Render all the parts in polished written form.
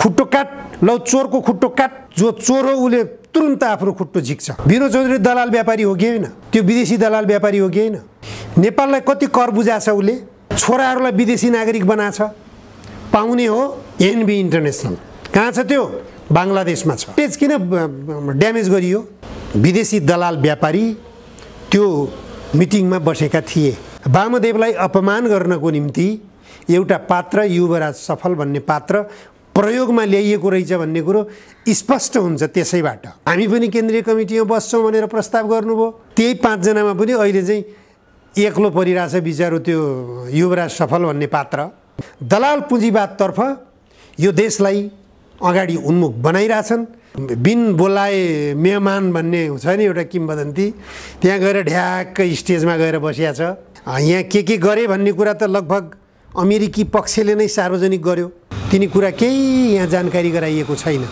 खुट्टो काट, लौ चोरको खुट्टो काट, जो चोर हो उसले तुरुन्त आफ्नो खुट्टो झिक्छ। विनोद चौधरी दलाल व्यापारी हो कि होइन? त्यो विदेशी दलाल व्यापारी हो कि होइन? नेपाललाई कति कर बुझाछ उसले? छोराहरूलाई विदेशी नागरिक बनाछ। पाउने हो एनबी इन्टरनेसनल। कहाँ छ त्यो? बङ्गलादेशमा छ। पेज किन ड्यामेज गरियो? विदेशी दलाल व्यापारी त्यो मिटिङमा बसेका थिए। वामदेवलाई अपमान गर्नको निम्ति एउटा पात्र युवराज सफल भन्ने पात्र प्रयोगमा ल्याइएको रहेछ भन्ने कुरो स्पष्ट हुन्छ। त्यसैबाट हामी पनि केन्द्रीय कमिटीमा बस्छौँ भनेर प्रस्ताव गर्नुभयो। त्यही 5 जनामा पनि अहिले चाहिँ एक्लो परिरहेछ बिचारो त्यो युवराज सफल भन्ने पात्र। दलाल पुँजीवादतर्फ यो देशलाई अगाडि उन्मुख बनाइरहेछन्। बिन बोलाए मेहमान भन्ने हुन्छ नि एउटा किम्बदन्ती, त्यहाँ गएर ढ्याक्क स्टेजमा गएर बसिया छ। यहाँ के गरे भन्ने कुरा त लगभग अमेरिकी पक्षले नै सार्वजनिक गर्यो। तिनी कुरा केही यहाँ जानकारी गराइएको छैन।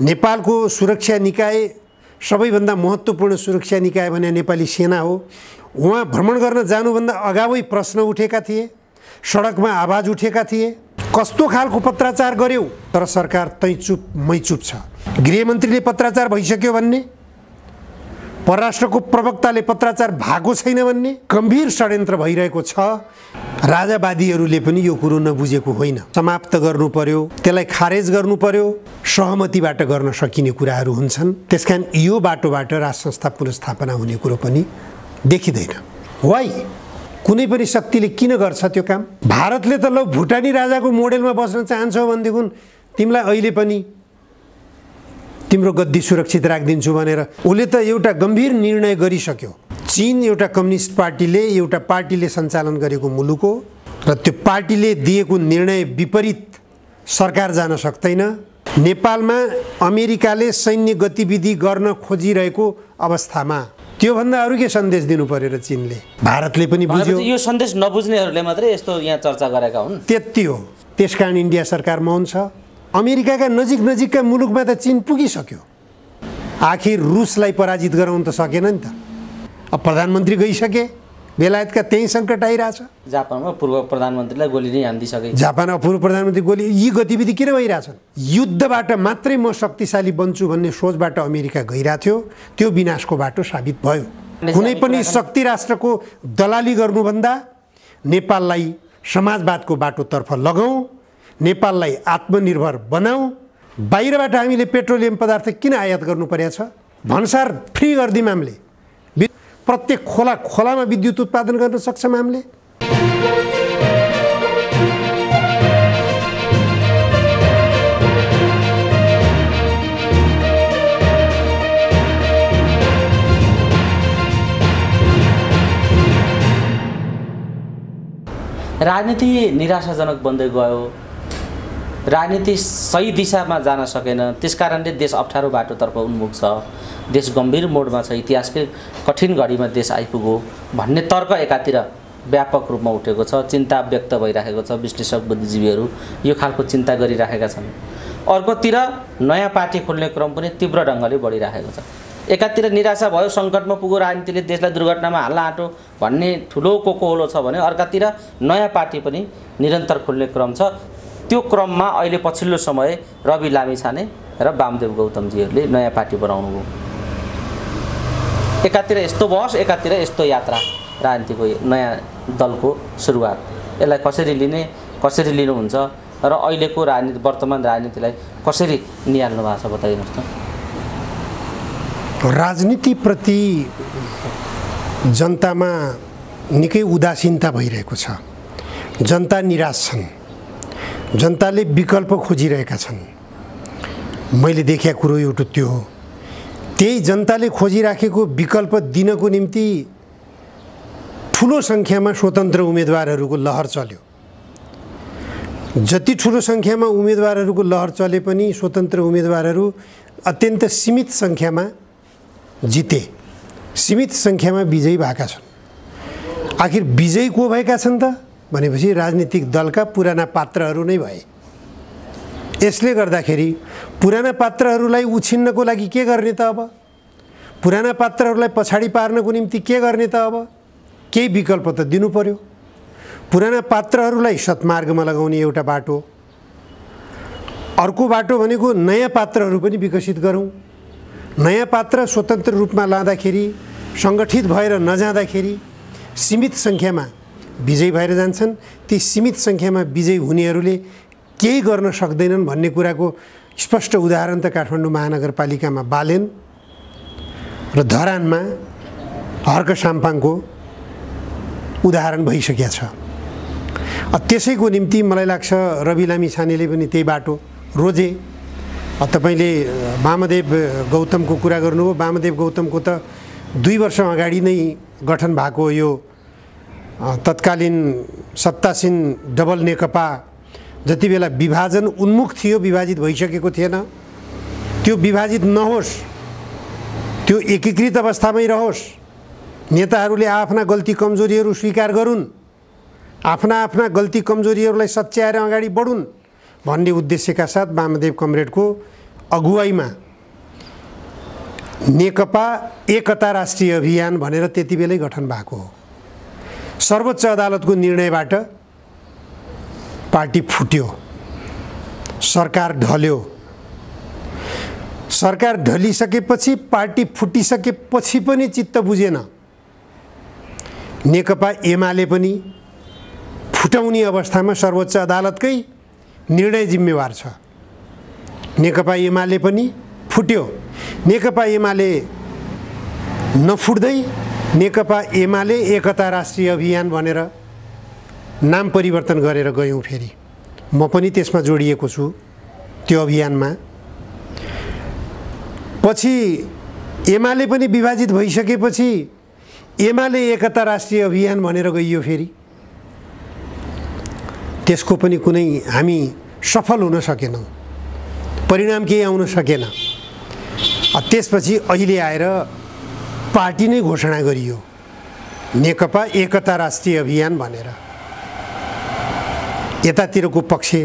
नेपालको सुरक्षा निकाय सबैभन्दा महत्त्वपूर्ण सुरक्षा निकाय भने नेपाली सेना हो। उहाँ भ्रमण गर्न जानुभन्दा अगावै प्रश्न उठेका थिए, सडकमा आवाज उठेका थिए। कस्तो खालको पत्राचार गर्यो? तर सरकार तै चुप मै चुप छ। गृहमन्त्रीले पत्राचार भइसक्यो भन्ने, परराष्ट्रको प्रवक्ताले पत्राचार भएको छैन भन्ने गम्भीर षड्यन्त्र भइरहेको छ। राजावादीहरूले पनि यो कुरो नबुझेको होइन। समाप्त गर्नु पर्यो, त्यसलाई खारेज गर्नु पर्यो। सहमतिबाट गर्न सकिने कुराहरू हुन्छन्। त्यसकारण यो बाटोबाट राज संस्था पुनर्स्थापना हुने कुरो पनि देखिँदैन। वाइ कुनै पनि शक्तिले किन गर्छ त्यो काम? भारतले त ल भुटानी राजाको मोडेलमा बस्न चाहन्छौ भनेदेखि तिमीलाई अहिले पनि तिम्रो गद्दी सुरक्षित राखिदिन्छु भनेर उसले त एउटा गम्भीर निर्णय गरिसक्यो। चीन एउटा कम्युनिस्ट पार्टीले, एउटा पार्टीले सञ्चालन गरेको मुलुक हो र त्यो पार्टीले दिएको निर्णय विपरीत सरकार जान सक्दैन। नेपालमा अमेरिकाले सैन्य गतिविधि गर्न खोजिरहेको अवस्थामा त्योभन्दा अरू के सन्देश दिनु पर्यो र चीनले? भारतले पनि बुझ्यो। यो सन्देश नबुझ्नेहरूले मात्रै यस्तो यहाँ चर्चा गरेका हुन्। त्यति हो। त्यसकारण इन्डिया सरकार मौन छ। अमेरिकाका नजिकका मुलुकमा त चीन पुगिसक्यो। आखिर रुसलाई पराजित गराउन त सकेन नि त। अब प्रधानमन्त्री गइसके, बेलायतका त्यही सङ्कट आइरहेछ। जापानमा पूर्व प्रधानमन्त्रीलाई गोली नै हानिदिइसके। जापानमा पूर्व प्रधानमन्त्री गोली। यी गतिविधि किन भइरहेछन्? युद्धबाट मात्रै म शक्तिशाली बन्छु भन्ने सोचबाट अमेरिका गइरहेको थियो। त्यो विनाशको बाटो साबित भयो। कुनै पनि शक्ति राष्ट्रको दलाली गर्नुभन्दा नेपाललाई समाजवादको बाटोतर्फ लगाउँ, नेपाललाई आत्मनिर्भर बनाऊ। बाहिरबाट हामीले पेट्रोलियम पदार्थ किन आयात गर्नु परेको छ? भन्सार फ्री गरिदिउँ हामीले। प्रत्येक खोलामा विद्युत उत्पादन गर्न सक्छौँ हामीले। राजनीति निराशाजनक बन्दै गयो। राजनीति सही दिशामा जान सकेन। त्यसकारणले देश अप्ठ्यारो बाटोतर्फ उन्मुख छ। देश गम्भीर मोडमा छ। इतिहासकै कठिन घडीमा देश आइपुग्यो भन्ने तर्क एकातिर व्यापक रूपमा उठेको छ। चिन्ता व्यक्त भइरहेको छ। विश्लेषक बुद्धिजीवीहरू यो खालको चिन्ता गरिरहेका छन्। अर्कोतिर नयाँ पार्टी खोल्ने क्रम पनि तीव्र ढङ्गले बढिरहेको छ। एकातिर निराशा भयो, सङ्कटमा पुगो राजनीतिले देशलाई दुर्घटनामा हाल्न आँटो भन्ने ठुलो कोकोहोलो छ भने अर्कातिर नयाँ पार्टी पनि निरन्तर खोल्ने क्रम छ। त्यो क्रममा अहिले पछिल्लो समय रवि लामिछाने र वामदेव गौतमजीहरूले नयाँ पार्टी बनाउनु भयो। एकातिर यस्तो बहस, एकातिर यस्तो यात्रा, राजनीतिको नयाँ दलको सुरुवात। यसलाई कसरी लिने, कसरी लिनुहुन्छ र अहिलेको राजनीति, वर्तमान राजनीतिलाई कसरी निहाल्नु भएको छ बताइदिनुहोस् त। राजनीतिप्रति जनतामा निकै उदासीनता भइरहेको छ। जनता निराश छन्। जनताले विकल्प खोजिरहेका छन्। मैले देखेको कुरो एउटा त्यो हो। त्यही जनताले खोजिराखेको विकल्प दिनको निम्ति ठुलो सङ्ख्यामा स्वतन्त्र उम्मेदवारहरूको लहर चल्यो। जति ठुलो सङ्ख्यामा उम्मेदवारहरूको लहर चले पनि स्वतन्त्र उम्मेदवारहरू अत्यन्त सीमित सङ्ख्यामा जिते, सीमित सङ्ख्यामा विजयी भएका छन्। आखिर विजयी को भएका छन् त भनेपछि राजनीतिक दलका पुराना पात्रहरू नै भए। यसले गर्दाखेरि पुराना पात्रहरूलाई उछिन्नको लागि के गर्ने त? अब पुराना पात्रहरूलाई पछाडि पार्नको निम्ति के गर्ने त? अब केही विकल्प त दिनु पर्यो। पुराना पात्रहरूलाई सत्मार्गमा लगाउने एउटा बाटो, अर्को बाटो भनेको नयाँ पात्रहरू पनि विकसित गरौँ। नयाँ पात्र स्वतन्त्र रूपमा लाँदाखेरि, सङ्गठित भएर नजाँदाखेरि सीमित सङ्ख्यामा विजयी भएर जान्छन्। ती सीमित सङ्ख्यामा विजयी हुनेहरूले केही गर्न सक्दैनन् भन्ने कुराको स्पष्ट उदाहरण त काठमाडौँ महानगरपालिकामा बालेन र धरानमा हर्क साम्पाङको उदाहरण भइसकेको छ। त्यसैको निम्ति मलाई लाग्छ रवि लामिछानेले पनि त्यही बाटो रोजे। तपाईँले वामदेव गौतमको कुरा गर्नुभयो। वामदेव गौतमको त 2 वर्ष अगाडि नै गठन भएको यो तत्कालीन सत्तासीन डबल नेकपा जति बेला विभाजन उन्मुख थियो, विभाजित भइसकेको थिएन, त्यो विभाजित नहोस्, त्यो एकीकृत अवस्थामै रहोस्, नेताहरूले आफ्ना गल्ती कमजोरीहरू स्वीकार गरून्, आफ्ना गल्ती कमजोरीहरूलाई सच्याएर अगाडि बढुन् भन्ने उद्देश्यका साथ वामदेव कमरेडको अगुवाईमा नेकपा एकता राष्ट्रिय अभियान भनेर त्यति बेलै गठन भएको हो। सर्वोच्च अदालतको निर्णयबाट पार्टी फुट्यो, सरकार ढल्यो। सरकार ढलिसकेपछि, पार्टी फुटिसकेपछि पनि चित्त बुझेन। नेकपा एमाले पनि फुटाउने अवस्थामा सर्वोच्च अदालतकै निर्णय जिम्मेवार छ। नेकपा एमाले पनि फुट्यो। नेकपा एमाले नफुट्दै नेकपा एमाले एकता राष्ट्रिय अभियान भनेर नाम परिवर्तन गरेर गयौँ। फेरि म पनि त्यसमा जोडिएको छु, त्यो अभियानमा। पछि एमाले पनि विभाजित भइसकेपछि एमाले एकता राष्ट्रिय अभियान भनेर गइयो। फेरि त्यसको पनि कुनै हामी सफल हुन सकेनौँ, परिणाम केही आउन सकेन। त्यसपछि अहिले आएर पार्टी नै घोषणा गरियो, नेकपा एकता राष्ट्रिय अभियान भनेर। यतातिरको पक्ष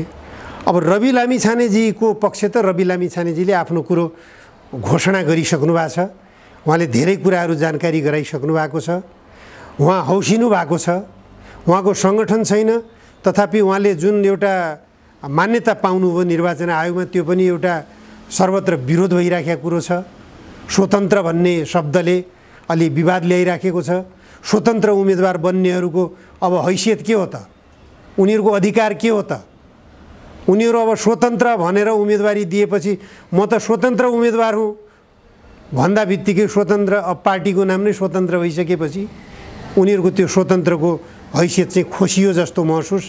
अब रवि लामिछानेजीको पक्ष त रवि लामिछानेजीले आफ्नो कुरो घोषणा गरिसक्नु भएको छ। उहाँले धेरै कुराहरू जानकारी गराइसक्नु भएको छ। उहाँ हौसिनु भएको छ। उहाँको सङ्गठन छैन, तथापि उहाँले जुन एउटा मान्यता पाउनुभयो निर्वाचन आयोगमा, त्यो पनि एउटा सर्वत्र विरोध भइराखेको कुरो छ। स्वतन्त्र भन्ने शब्दले अलि विवाद ल्याइराखेको छ। स्वतन्त्र उम्मेदवार बन्नेहरूको अब हैसियत के हो त? उनीहरूको अधिकार के हो त? उनीहरू अब स्वतन्त्र भनेर उम्मेदवारी दिएपछि म त स्वतन्त्र उम्मेदवार हुँ भन्दा बित्तिकै स्वतन्त्र, अब पार्टीको नाम नै स्वतन्त्र भइसकेपछि उनीहरूको त्यो स्वतन्त्रको हैसियत चाहिँ खोसियो जस्तो महसुस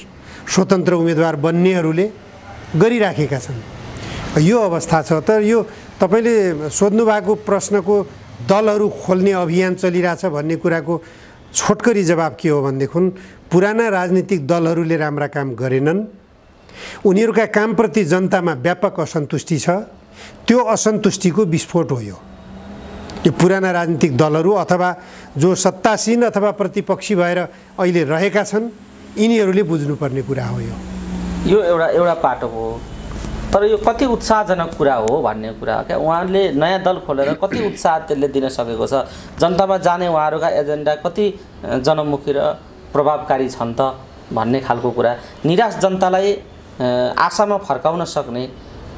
स्वतन्त्र उम्मेदवार बन्नेहरूले गरिराखेका छन्। यो अवस्था छ। तर यो तपाईँले सोध्नु भएको प्रश्नको दलहरू खोल्ने अभियान चलिरहेछ भन्ने कुराको छोटकरी जवाब के हो भनेदेखि पुराना राजनीतिक दलहरूले राम्रा काम गरेनन्। उनीहरूका कामप्रति जनतामा व्यापक असन्तुष्टि छ। त्यो असन्तुष्टिको विस्फोट हो यो पुराना राजनीतिक दलहरू अथवा जो सत्तासीन अथवा प्रतिपक्षी भएर अहिले रहेका छन् यिनीहरूले बुझ्नुपर्ने कुरा हो। यो एउटा पाटो हो। तर यो कति उत्साहजनक कुरा हो भन्ने कुरा क्या, उहाँले नयाँ दल खोलेर कति उत्साह त्यसले दिन सकेको छ, जनतामा जाने उहाँहरूका एजेन्डा कति जनमुखी र प्रभावकारी छन् त भन्ने खालको कुरा, निराश जनतालाई आशामा फर्काउन सक्ने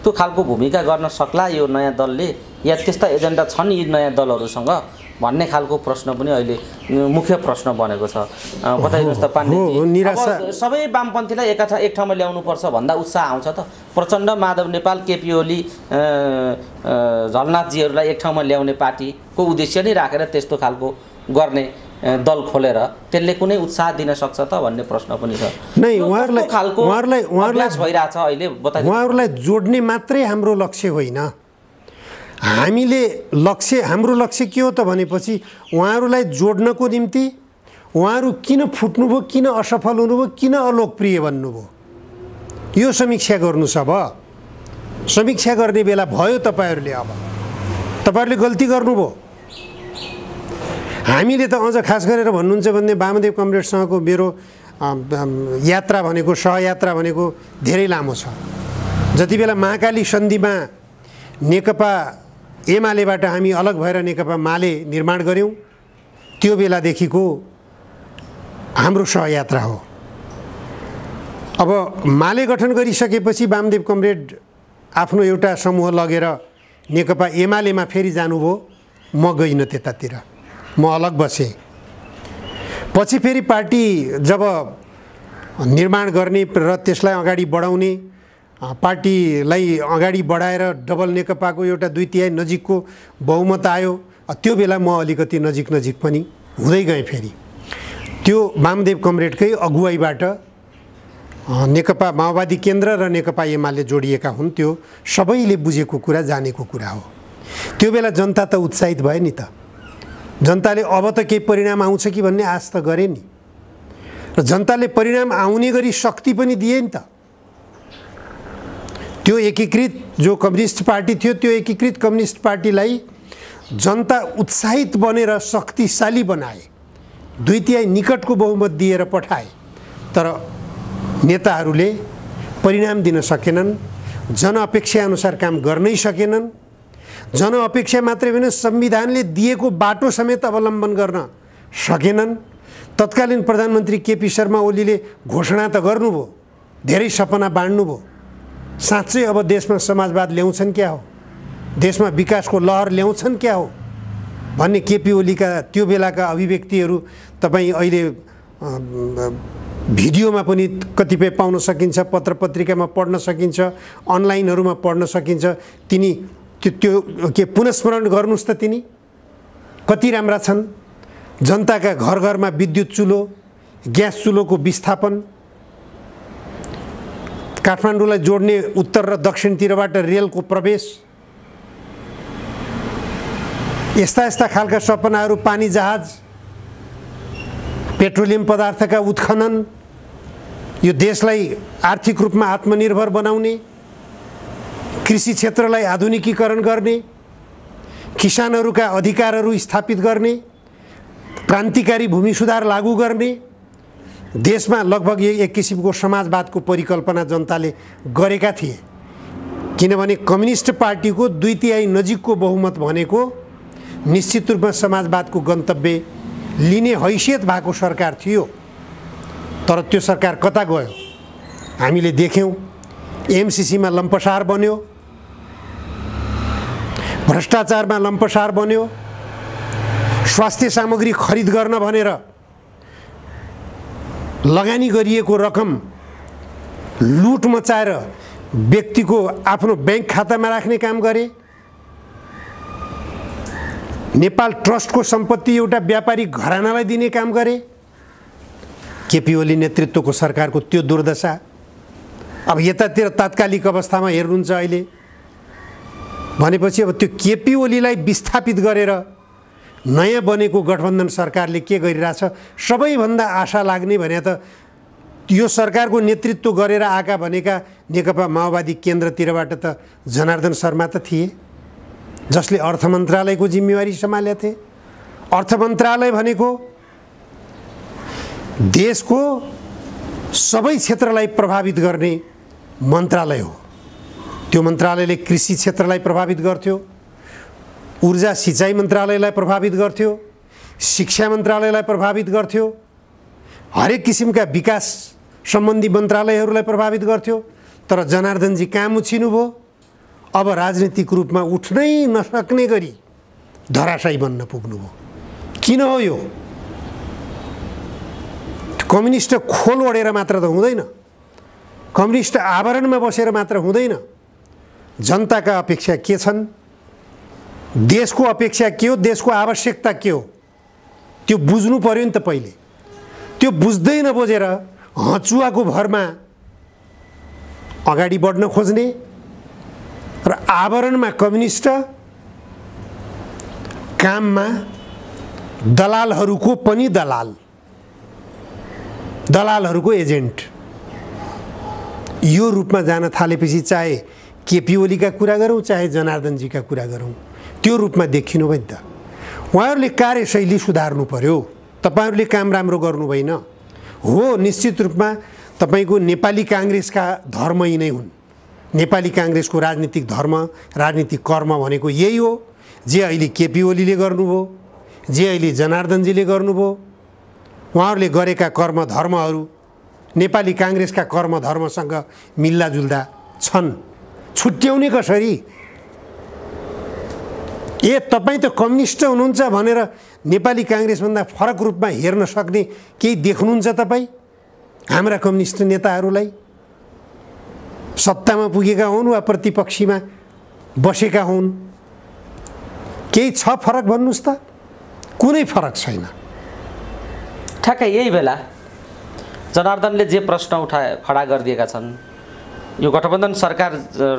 त्यो खालको भूमिका गर्न सक्ला यो नयाँ दलले, या त्यस्ता एजेन्डा छन् यी नयाँ दलहरूसँग भन्ने खालको प्रश्न पनि अहिले मुख्य प्रश्न बनेको छ। बताइदिनुहोस् त पाण्डेजी, सबै वामपन्थीलाई एक ठाउँमा ल्याउनुपर्छ भन्दा उत्साह आउँछ त? प्रचण्ड, माधव नेपाल, केपी ओली, झलनाथजीहरूलाई एक ठाउँमा ल्याउने पार्टीको उद्देश्य नै राखेर त्यस्तो खालको गर्ने दल खोलेर त्यसले कुनै उत्साह दिन सक्छ त भन्ने प्रश्न पनि छ। नै उहाँहरूलाई भइरहेछ अहिले। उहाँहरूलाई जोड्ने मात्रै हाम्रो लक्ष्य होइन। हाम्रो लक्ष्य के हो त भनेपछि उहाँहरूलाई जोड्नको निम्ति उहाँहरू किन फुट्नुभयो, किन असफल हुनुभयो, किन अलोकप्रिय बन्नुभयो, यो समीक्षा गर्नुहोस्। अब समीक्षा गर्ने बेला भयो तपाईहरूले। अब तपाईहरूले गल्ती गर्नुभयो। हामीले त अझ खास गरेर भन्नुहुन्छ भने वामदेव कमरेडसँगको मेरो यात्रा भनेको, सहयात्रा भनेको धेरै लामो छ। जति बेला महाकाली सन्धिमा नेकपा एमालेबाट हामी अलग भएर नेकपा माले निर्माण गऱ्यौँ, त्यो बेलादेखिको हाम्रो सहयात्रा हो। अब माले गठन गरिसकेपछि वामदेव कमरेड आफ्नो एउटा समूह लगेर नेकपा एमालेमा फेरि जानुभयो। म गइनँ त्यतातिर, म अलग बसेँ। पछि फेरि पार्टी जब निर्माण गर्ने र त्यसलाई अगाडि बढाउने, पार्टीलाई अगाडि बढाएर डबल नेकपाको एउटा 2/3 नजिकको बहुमत आयो। त्यो बेला म अलिकति नजिक पनि हुँदै गएँ। फेरि त्यो वामदेव कमरेडकै अगुवाईबाट नेकपा माओवादी केन्द्र र नेकपा एमाले जोडिएका हुन्। त्यो सबैले बुझेको कुरा, जानेको कुरा हो। त्यो बेला जनता त उत्साहित भयो नि त। जनताले अब त केही परिणाम आउँछ कि भन्ने आश त गरे नि, र जनताले परिणाम आउने गरी शक्ति पनि दिए नि त। त्यो एकीकृत जो कम्युनिस्ट पार्टी थियो, त्यो एकीकृत कम्युनिस्ट पार्टीलाई जनता उत्साहित बनेर शक्तिशाली बनाए, 2/3 निकटको बहुमत दिएर पठाए। तर नेताहरूले परिणाम दिन सकेनन्, जनअपेक्षा अनुसार काम गर्नै सकेनन्। जनअपेक्षा मात्रै होइन, संविधानले दिएको बाटो समेत अवलम्बन गर्न सकेनन्। तत्कालीन प्रधानमन्त्री केपी शर्मा ओलीले घोषणा त गर्नुभयो, धेरै सपना बाँड्नुभयो। साँच्चै अब देशमा समाजवाद ल्याउँछन् क्या हो, देशमा विकासको लहर ल्याउँछन् क्या हो भन्ने केपी ओलीका त्यो बेलाका अभिव्यक्तिहरू तपाईँ अहिले भिडियोमा पनि कतिपय पाउन सकिन्छ, पत्र पत्रिकामा पढ्न सकिन्छ, अनलाइनहरूमा पढ्न सकिन्छ। तिनी त्यो के पुनस्मरण गर्नुस् त, तिनी कति राम्रा छन्। जनताका घर घरमा विद्युत चुलो, ग्यास चुलोको विस्थापन, काठमाडौँलाई जोड्ने उत्तर र दक्षिणतिरबाट रेलको प्रवेश, यस्ता खालका सपनाहरू, पानी जहाज, पेट्रोलियम पदार्थका उत्खनन, यो देशलाई आर्थिक रूपमा आत्मनिर्भर बनाउने, कृषि क्षेत्रलाई आधुनिकीकरण गर्ने, किसानहरूका अधिकारहरू स्थापित गर्ने, क्रान्तिकारी भूमि सुधार लागू गर्ने, देशमा लगभग एक किसिमको समाजवादको परिकल्पना जनताले गरेका थिए। किनभने कम्युनिस्ट पार्टीको 2/3 नजिकको बहुमत भनेको निश्चित रूपमा समाजवादको गन्तव्य लिने हैसियत भएको सरकार थियो। तर त्यो सरकार कता गयो हामीले देख्यौँ। एमसीसीमा लम्पसार बन्यो, भ्रष्टाचारमा लम्पसार बन्यो, स्वास्थ्य सामग्री खरिद गर्न भनेर लगानी गरिएको रकम लुट मचाएर व्यक्तिको आफ्नो बैंक खातामा राख्ने काम गरे। नेपाल ट्रस्टको सम्पत्ति एउटा व्यापारी घरानालाई दिने काम गरे। केपी ओली नेतृत्वको सरकारको त्यो दुर्दशा। अब यतातिर तात्कालिक अवस्थामा हेर्नुहुन्छ अहिले भनेपछि अब त्यो केपी ओलीलाई विस्थापित गरेर नयाँ बनेको गठबन्धन सरकारले के गरिरहेछ, सबैभन्दा आशा लाग्ने भने त यो सरकारको नेतृत्व गरेर आएका भनेका नेकपा माओवादी केन्द्रतिरबाट त जनार्दन शर्मा त थिए, जसले अर्थ मन्त्रालयको जिम्मेवारी सम्हालेका थिए। अर्थ मन्त्रालय भनेको देशको सबै क्षेत्रलाई प्रभावित गर्ने मन्त्रालय हो। त्यो मन्त्रालयले कृषि क्षेत्रलाई प्रभावित गर्थ्यो, ऊर्जा सिँचाइ मन्त्रालयलाई प्रभावित गर्थ्यो, शिक्षा मन्त्रालयलाई प्रभावित गर्थ्यो, हरेक किसिमका विकास सम्बन्धी मन्त्रालयहरूलाई प्रभावित गर्थ्यो। तर जनार्दनजी काम उछिनुभयो। अब राजनीतिक रूपमा उठ्नै नसक्ने गरी धराशायी बन्न पुग्नुभयो। किन हो यो? कम्युनिस्ट खोल ओढेर मात्र त हुँदैन, कम्युनिस्ट आवरणमा बसेर मात्र हुँदैन। जनताका अपेक्षा के छन्, देशको अपेक्षा के हो, देशको आवश्यकता के हो, त्यो बुझ्नु पर्यो नि त पहिले। त्यो बुझ्दै नबुझेर हँचुवाको भरमा अगाडि बढ्न खोज्ने र आवरणमा कम्युनिस्ट, काममा दलालहरूको पनि दलालहरूको एजेन्ट, यो रूपमा जान थालेपछि चाहे केपी ओलीका कुरा गरौँ चाहे जनार्दनजीका कुरा गरौँ, त्यो रूपमा देखिनु भयो नि त। उहाँहरूले कार्यशैली सुधार्नु पर्यो। तपाईहरूले काम राम्रो गर्नु भएन हो। निश्चित रूपमा तपाईको नेपाली काङ्ग्रेसका धर्म यी नै हुन्। नेपाली काङ्ग्रेसको राजनीतिक धर्म, राजनीतिक कर्म भनेको यही हो। जे अहिले केपी ओलीले गर्नुभयो, जे अहिले जनार्दनजीले गर्नुभयो, उहाँहरूले गरेका कर्म धर्महरू नेपाली काङ्ग्रेसका कर्म धर्मसँग मिल्दाजुल्दा छन्। छुट्याउने कसरी? ए तपाईँ त कम्युनिस्ट हुनुहुन्छ भनेर नेपाली काङ्ग्रेसभन्दा फरक रूपमा हेर्न सक्ने केही देख्नुहुन्छ तपाईँ? हाम्रा कम्युनिस्ट नेताहरूलाई सत्तामा पुगेका हुन् वा प्रतिपक्षीमा बसेका हुन्, केही छ फरक भन्नुहोस् त? कुनै फरक छैन। ठ्याक्कै यही बेला जनार्दनले जे प्रश्न खडा गरिदिएका छन्, यो गठबन्धन सरकार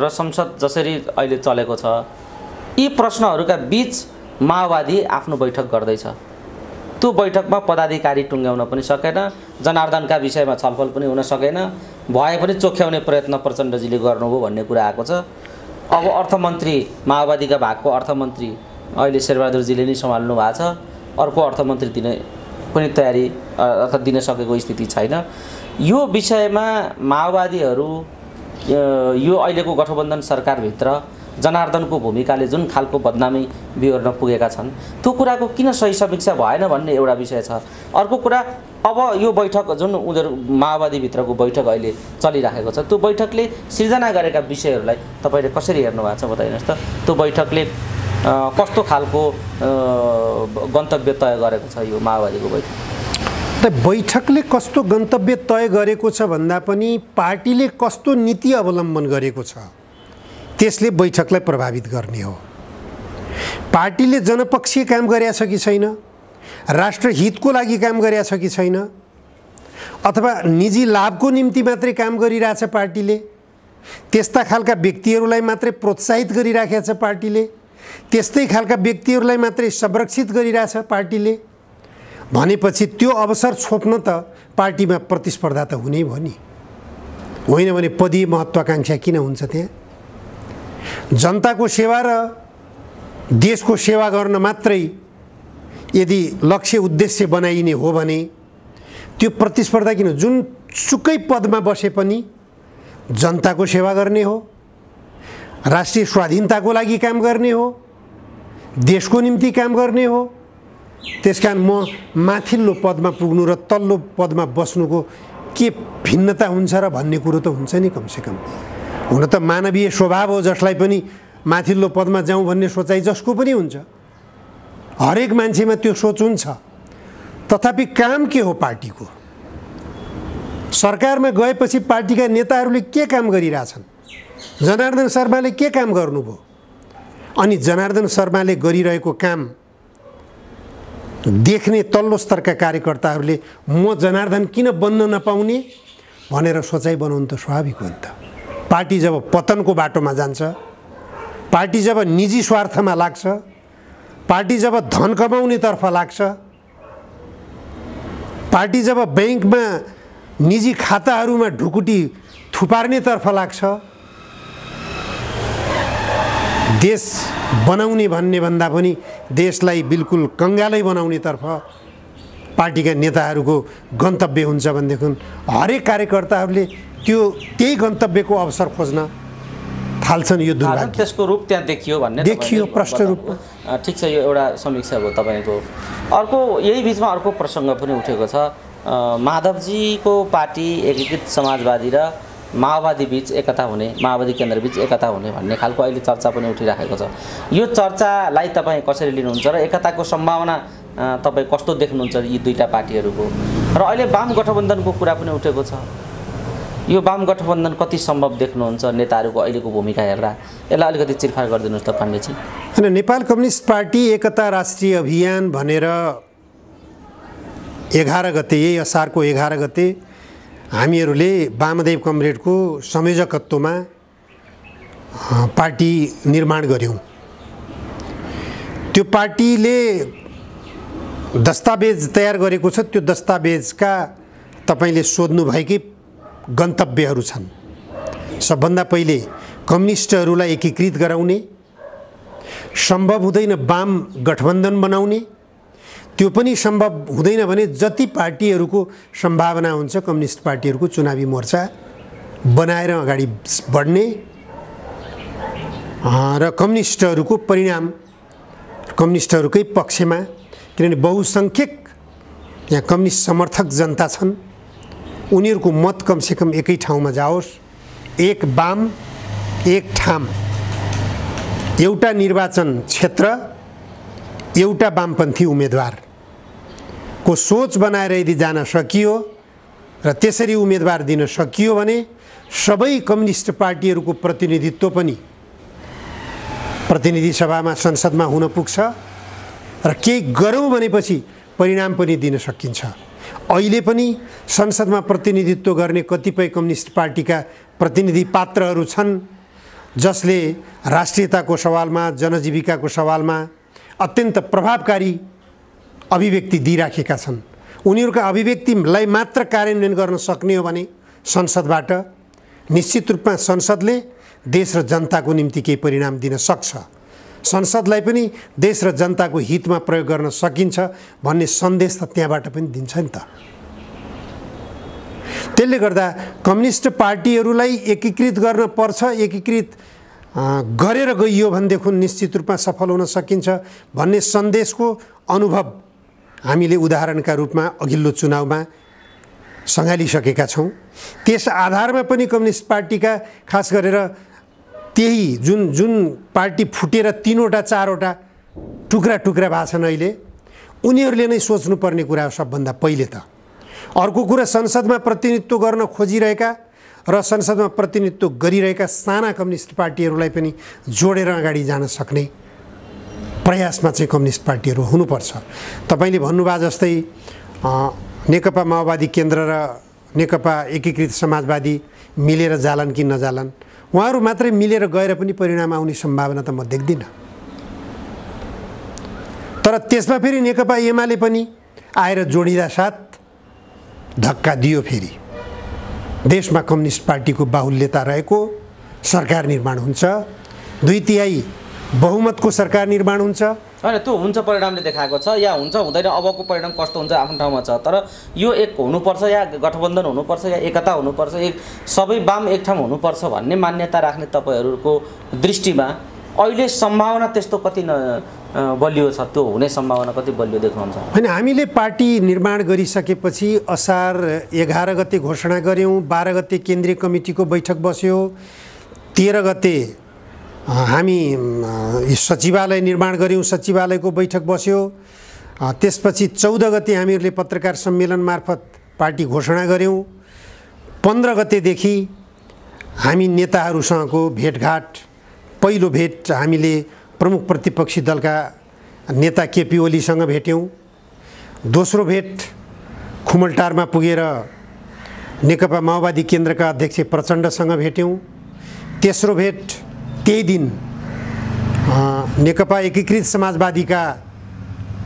र संसद जसरी अहिले चलेको छ, यी प्रश्नहरूका बीच माओवादी आफ्नो बैठक गर्दैछ। त्यो बैठकमा पदाधिकारी टुङ्ग्याउन पनि सकेन, जनार्दनका विषयमा छलफल पनि हुन सकेन, भए पनि चोख्याउने प्रयत्न प्रचण्डजीले गर्नुभयो भन्ने कुरा आएको छ। अब अर्थमन्त्री माओवादीका भागको अर्थमन्त्री अहिले शेरबहादुरजीले नै सम्हाल्नु भएको छ, अर्को अर्थमन्त्री दिने पनि तयारी अर्थात् दिन सकेको स्थिति छैन। यो विषयमा माओवादीहरू यो अहिलेको गठबन्धन सरकारभित्र जनार्दनको भूमिकाले जुन खालको बदनामी बिहोर्न पुगेका छन्, त्यो कुराको किन सही समीक्षा भएन भन्ने एउटा विषय छ। अर्को कुरा, अब यो बैठक जुन उनीहरू माओवादीभित्रको बैठक अहिले चलिराखेको छ, त्यो बैठकले सिर्जना गरेका विषयहरूलाई तपाईँले कसरी हेर्नु भएको छ बताइनुहोस् त? त्यो बैठकले कस्तो खालको गन्तव्य तय गरेको छ यो माओवादीको बैठक? बैठकले कस्तो गन्तव्य तय गरेको छ भन्दा पनि पार्टीले कस्तो नीति अवलम्बन गरेको छ त्यसले बैठकलाई प्रभावित गर्ने हो। पार्टीले जनपक्षीय काम गरेछ कि छैन, राष्ट्रहितको लागि काम गरेछ कि छैन, अथवा निजी लाभको निम्ति मात्रै काम गरिरहेछ पार्टीले, त्यस्ता खालका व्यक्तिहरूलाई मात्रै प्रोत्साहित गरिराखेको छ पार्टीले, त्यस्तै खालका व्यक्तिहरूलाई मात्रै संरक्षित गरिरहेछ पार्टीले भनेपछि त्यो अवसर छोप्न त पार्टीमा प्रतिस्पर्धा त हुनै भयो नि। होइन भने पदीय महत्त्वाकांक्षा किन हुन्छ? त्यहाँ जनताको सेवा र देशको सेवा गर्न मात्रै यदि लक्ष्य उद्देश्य बनाइने हो भने त्यो प्रतिस्पर्धा किन? जुन सुकै पदमा बसे पनि जनताको सेवा गर्ने हो, राष्ट्रिय स्वाधीनताको लागि काम गर्ने हो, देशको निम्ति काम गर्ने हो। त्यसकारण म माथिल्लो पदमा पुग्नु र तल्लो पदमा बस्नुको के भिन्नता हुन्छ र भन्ने कुरो त हुन्छ नि कमसेकम। हुन त मानवीय स्वभाव हो, जसलाई पनि माथिल्लो पदमा जाउँ भन्ने सोचाइ जसको पनि हुन्छ, हरेक मान्छेमा त्यो सोच हुन्छ। तथापि काम के हो पार्टीको? सरकारमा गएपछि पार्टीका नेताहरूले के काम गरिरहेछन्? जनार्दन शर्माले के काम गर्नुभयो? अनि जनार्दन शर्माले गरिरहेको काम देख्ने तल्लो स्तरका कार्यकर्ताहरूले म जनार्दन किन बन्न नपाउने भनेर सोचाइ बनाउनु त स्वाभाविक हो नि त। पार्टी जब पतनको बाटोमा जान्छ, पार्टी जब निजी स्वार्थमा लाग्छ, पार्टी जब धन कमाउनेतर्फ लाग्छ, पार्टी जब ब्याङ्कमा निजी खाताहरूमा ढुकुटी थुपार्नेतर्फ लाग्छ, देश बनाउने भन्ने भन्दा पनि देशलाई बिल्कुल कङ्गालै बनाउनेतर्फ पार्टीका नेताहरूको गन्तव्य हुन्छ भनेदेखि हरेक कार्यकर्ताहरूले त्यही गन्तव्यको अवसर खोज्न थाल्छन्। यो दुर्भाग्य त्यसको रूप त्यहाँ देखियो भन्ने देखियो प्रष्ट रूपमा। ठिक छ, यो एउटा समीक्षा हो तपाईँको। अर्को यही बिचमा अर्को प्रसङ्ग पनि उठेको छ, माधवजीको पार्टी एकीकृत समाजवादी र माओवादी बीच एकता हुने, माओवादी केन्द्र बीच एकता हुने भन्ने खालको अहिले चर्चा पनि उठिराखेको छ। यो चर्चालाई तपाईँ कसरी लिनुहुन्छ र एकताको सम्भावना तपाईँ कस्तो देख्नुहुन्छ यी दुईटा पार्टीहरूको? र अहिले वाम गठबन्धनको कुरा पनि उठेको छ, यो वाम गठबन्धन कति सम्भव देख्नुहुन्छ नेताहरूको अहिलेको भूमिका हेर्दा? यसलाई अलिकति चिरफार गरिदिनुहोस् त पाण्डेजी। होइन, नेपाल कम्युनिस्ट पार्टी एकता राष्ट्रिय अभियान भनेर 11 गते, यही असारको 11 गते हामीहरूले वामदेव कमरेडको संयोजकत्वमा पार्टी निर्माण गऱ्यौँ। त्यो पार्टीले दस्तावेज तयार गरेको छ। त्यो दस्तावेजका तपाईँले सोध्नुभएकै गन्तव्यहरू छन्। सबभन्दा पहिले कम्युनिस्टहरूलाई एकीकृत गराउने, सम्भव हुँदैन वाम गठबन्धन बनाउने, त्यो पनि सम्भव हुँदैन भने जति पार्टीहरूको सम्भावना हुन्छ कम्युनिस्ट पार्टीहरूको चुनावी मोर्चा बनाएर अगाडि बढ्ने र कम्युनिस्टहरूको परिणाम कम्युनिस्टहरूकै पक्षमा, किनभने बहुसङ्ख्यक यहाँ कम्युनिस्ट समर्थक जनता छन्, उनीहरूको मत कमसेकम एकै ठाउँमा जाओस्, एक वाम एक ठाम एउटा निर्वाचन क्षेत्र एउटा वामपन्थी उम्मेदवारको सोच बनाएर यदि जान सकियो र त्यसरी उम्मेदवार दिन सकियो भने सबै कम्युनिस्ट पार्टीहरूको प्रतिनिधित्व पनि प्रतिनिधि सभामा संसदमा हुन पुग्छ र केही गरौँ भनेपछि परिणाम पनि दिन सकिन्छ। अहिले पनि संसदमा प्रतिनिधित्व गर्ने कतिपय कम्युनिस्ट पार्टीका प्रतिनिधि पात्रहरू छन् जसले राष्ट्रियताको सवालमा जनजीविकाको सवालमा अत्यन्त प्रभावकारी अभिव्यक्ति दिइराखेका छन्। उनीहरूका अभिव्यक्तिलाई मात्र कार्यान्वयन गर्न सक्ने हो भने संसदबाट निश्चित रूपमा संसदले देश र जनताको निम्ति केही परिणाम दिन सक्छ। संसदलाई पनि देश र जनताको हितमा प्रयोग गर्न सकिन्छ भन्ने सन्देश त त्यहाँबाट पनि दिन्छ नि त। त्यसले गर्दा कम्युनिस्ट पार्टीहरूलाई एकीकृत गर्न पर्छ, एकीकृत गरेर गइयो भनेदेखि निश्चित रूपमा सफल हुन सकिन्छ भन्ने सन्देशको अनुभव हामीले उदाहरणका रूपमा अघिल्लो चुनावमा सँगालिसकेका छौँ। त्यस आधारमा पनि कम्युनिस्ट पार्टीका खास गरेर त्यही जुन पार्टी फुटेर 3वटा 4वटा टुक्रा टुक्रा भएको छन् अहिले, उनीहरूले नै सोच्नुपर्ने कुरा हो सबभन्दा पहिले त। अर्को कुरा संसदमा प्रतिनिधित्व गर्न खोजिरहेका र संसदमा प्रतिनिधित्व गरिरहेका साना कम्युनिस्ट पार्टीहरूलाई पनि जोडेर अगाडि जान सक्ने प्रयासमा चाहिँ कम्युनिस्ट पार्टीहरू हुनुपर्छ। तपाईँले भन्नुभयो जस्तै नेकपा माओवादी केन्द्र र नेकपा एकीकृत समाजवादी मिलेर जालान् कि नजालान्, उहाँहरू मात्रै मिलेर गएर पनि परिणाम आउने सम्भावना त म देख्दिनँ। तर त्यसमा फेरि नेकपा एमाले पनि आएर जोडिँदा साथ धक्का दियो। फेरि देशमा कम्युनिस्ट पार्टीको बाहुल्यता रहेको सरकार निर्माण हुन्छ, 2/3 बहुमतको सरकार निर्माण हुन्छ। होइन, त्यो हुन्छ परिणामले देखाएको छ या हुन्छ हुँदैन, अबको परिणाम कस्तो हुन्छ आफ्नो ठाउँमा छ। तर यो एक हुनुपर्छ या गठबन्धन हुनुपर्छ या एकता हुनुपर्छ, एक सबै वाम एक ठाउँ हुनुपर्छ भन्ने मान्यता राख्ने तपाईँहरूको दृष्टिमा अहिले सम्भावना त्यस्तो कति बलियो छ? त्यो हुने सम्भावना कति बलियो देख्नुहुन्छ? होइन, हामीले पार्टी निर्माण गरिसकेपछि असार 11 गते घोषणा गऱ्यौँ, 12 गते केन्द्रीय कमिटीको बैठक बस्यो, 13 गते हामी सचिवालय निर्माण गऱ्यौँ, सचिवालयको बैठक बस्यो, त्यसपछि 14 गते हामीहरूले पत्रकार सम्मेलन मार्फत पार्टी घोषणा गऱ्यौँ, 15 गतेदेखि हामी नेताहरूसँगको भेटघाट, पहिलो भेट हामीले प्रमुख प्रतिपक्षी दलका नेता केपी ओलीसँग भेट्यौँ, दोस्रो भेट खुमलटारमा पुगेर नेकपा माओवादी केन्द्रका अध्यक्ष प्रचण्डसँग भेट्यौँ, तेस्रो भेट त्यही दिन नेकपा एकीकृत समाजवादीका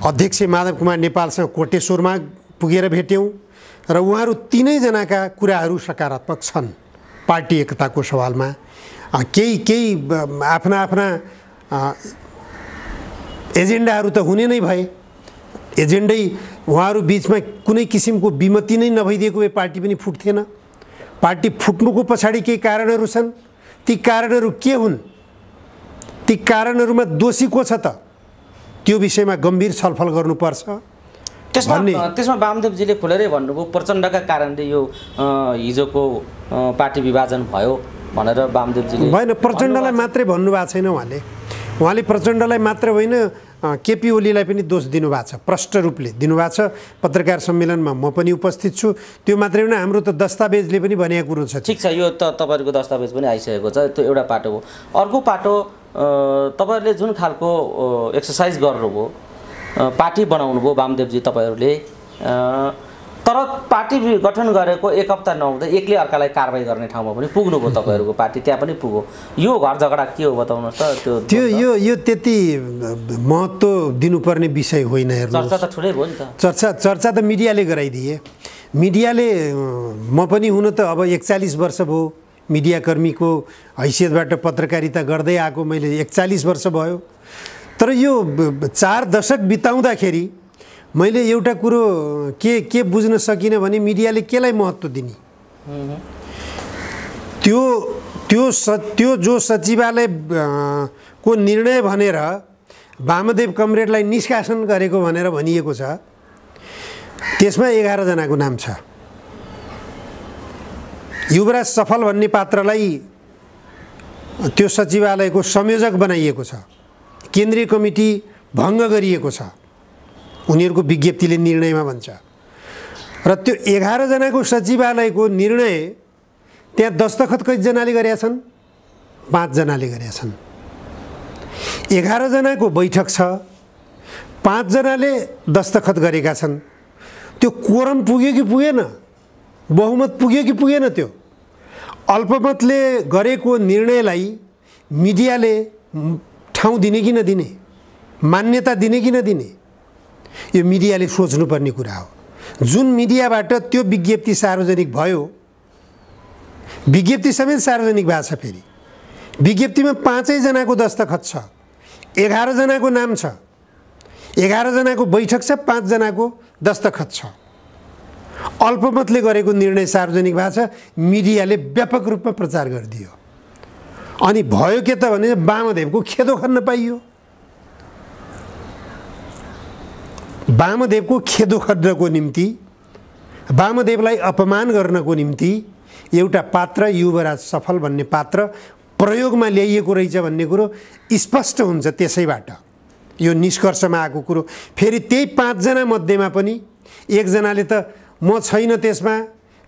अध्यक्ष माधव कुमार नेपालसँग कोटेश्वरमा पुगेर भेट्यौँ र उहाँहरू तीनैजनाका कुराहरू सकारात्मक छन्। पार्टी एकताको सवालमा केही आफ्ना आफ्ना एजेन्डाहरू त हुने नै भए, एजेन्डै उहाँहरू बिचमा कुनै किसिमको विमति नै नभइदिएको भए पार्टी पनि फुट्थेन। पार्टी फुट्नुको पछाडि केही कारणहरू छन्, ती कारणहरू के हुन्, ती कारणहरूमा दोषी को छ त, त्यो विषयमा गम्भीर छलफल गर्नुपर्छ। त्यसमा वामदेवजीले खुलेरै भन्नुभयो प्रचण्डका कारणले यो हिजोको पार्टी विभाजन भयो भनेर वामदेवजीले। होइन, प्रचण्डलाई मात्रै भन्नुभएको छैन उहाँले प्रचण्डलाई मात्र होइन केपी ओलीलाई पनि दोष दिनुभएको छ, प्रष्ट रूपले दिनुभएको छ। पत्रकार सम्मेलनमा म पनि उपस्थित छु, त्यो मात्रै होइन हाम्रो त दस्तावेजले पनि भनेको कुरो छ। ठिक छ, यो त तपाईँहरूको दस्तावेज पनि आइसकेको छ, त्यो एउटा पाटो हो। अर्को पाटो तपाईँहरूले जुन खालको एक्सर्साइज गर्नुभयो, पार्टी बनाउनु भयो वामदेवजी तपाईँहरूले, तर पार्टी गठन गरेको 1 हप्ता नहुँदै एक्लै अर्कालाई कारबाही गर्ने ठाउँमा पनि पुग्नुभयो तपाईँहरूको पार्टी, त्यहाँ पनि पुग्यो। यो घर झगडा के हो बताउनुहोस् त। यो त्यति महत्त्व दिनुपर्ने विषय होइन। हेर्नुहोस्, चर्चा त ठुलै भयो नि त। चर्चा त मिडियाले गराइदिए। मिडियाले म पनि हुन त अब 41 वर्ष भयो मिडियाकर्मीको हैसियतबाट पत्रकारिता गर्दै आएको, मैले 41 वर्ष भयो। तर यो 4 दशक बिताउँदाखेरि मैले एउटा कुरो के बुझ्न सकिनँ भने मिडियाले केलाई महत्त्व दिने, त्यो जो सचिवालय को निर्णय भनेर वामदेव कमरेडलाई निष्कासन गरेको भनेर भनिएको छ, त्यसमा 11 जनाको नाम छ। युवराज सफल भन्ने पात्रलाई त्यो सचिवालयको संयोजक बनाइएको छ, केन्द्रीय कमिटी भङ्ग गरिएको छ, उनीहरूको विज्ञप्तिले निर्णयमा भन्छ। र त्यो 11 जनाको सचिवालयको निर्णय त्यहाँ दस्तखत कतिजनाले गरेका छन्? 5 जनाले गरेका छन्। 11 जनाको बैठक छ, 5 जनाले दस्तखत गरेका छन्। त्यो कोरम पुग्यो कि पुगेन? बहुमत पुग्यो कि पुगेन? त्यो अल्पमतले गरेको निर्णयलाई मिडियाले ठाउँ दिने कि नदिने, मान्यता दिने कि नदिने, यो मिडियाले सोच्नुपर्ने कुरा हो। जुन मिडियाबाट त्यो विज्ञप्ति सार्वजनिक भयो, विज्ञप्ति समेत सार्वजनिक भएको छ, फेरि विज्ञप्तिमा 5 जनाको दस्तखत छ, 11 जनाको नाम छ, 11 जनाको बैठक छ, 5 जनाको दस्तखत छ। अल्पमतले गरेको निर्णय सार्वजनिक भएको छ, मिडियाले व्यापक रूपमा प्रचार गरिदियो। अनि भयो के त भने वामदेवको खेदो खन्न पाइयो। वामदेवको खेदो खन्नको निम्ति, वामदेवलाई अपमान गर्नको निम्ति एउटा पात्र युवराज सफल भन्ने पात्र प्रयोगमा ल्याइएको रहेछ भन्ने कुरो स्पष्ट हुन्छ। त्यसैबाट यो निष्कर्षमा आएको कुरो। फेरि त्यही 5 जना मध्येमा पनि 1 जनाले त म छैन त्यसमा,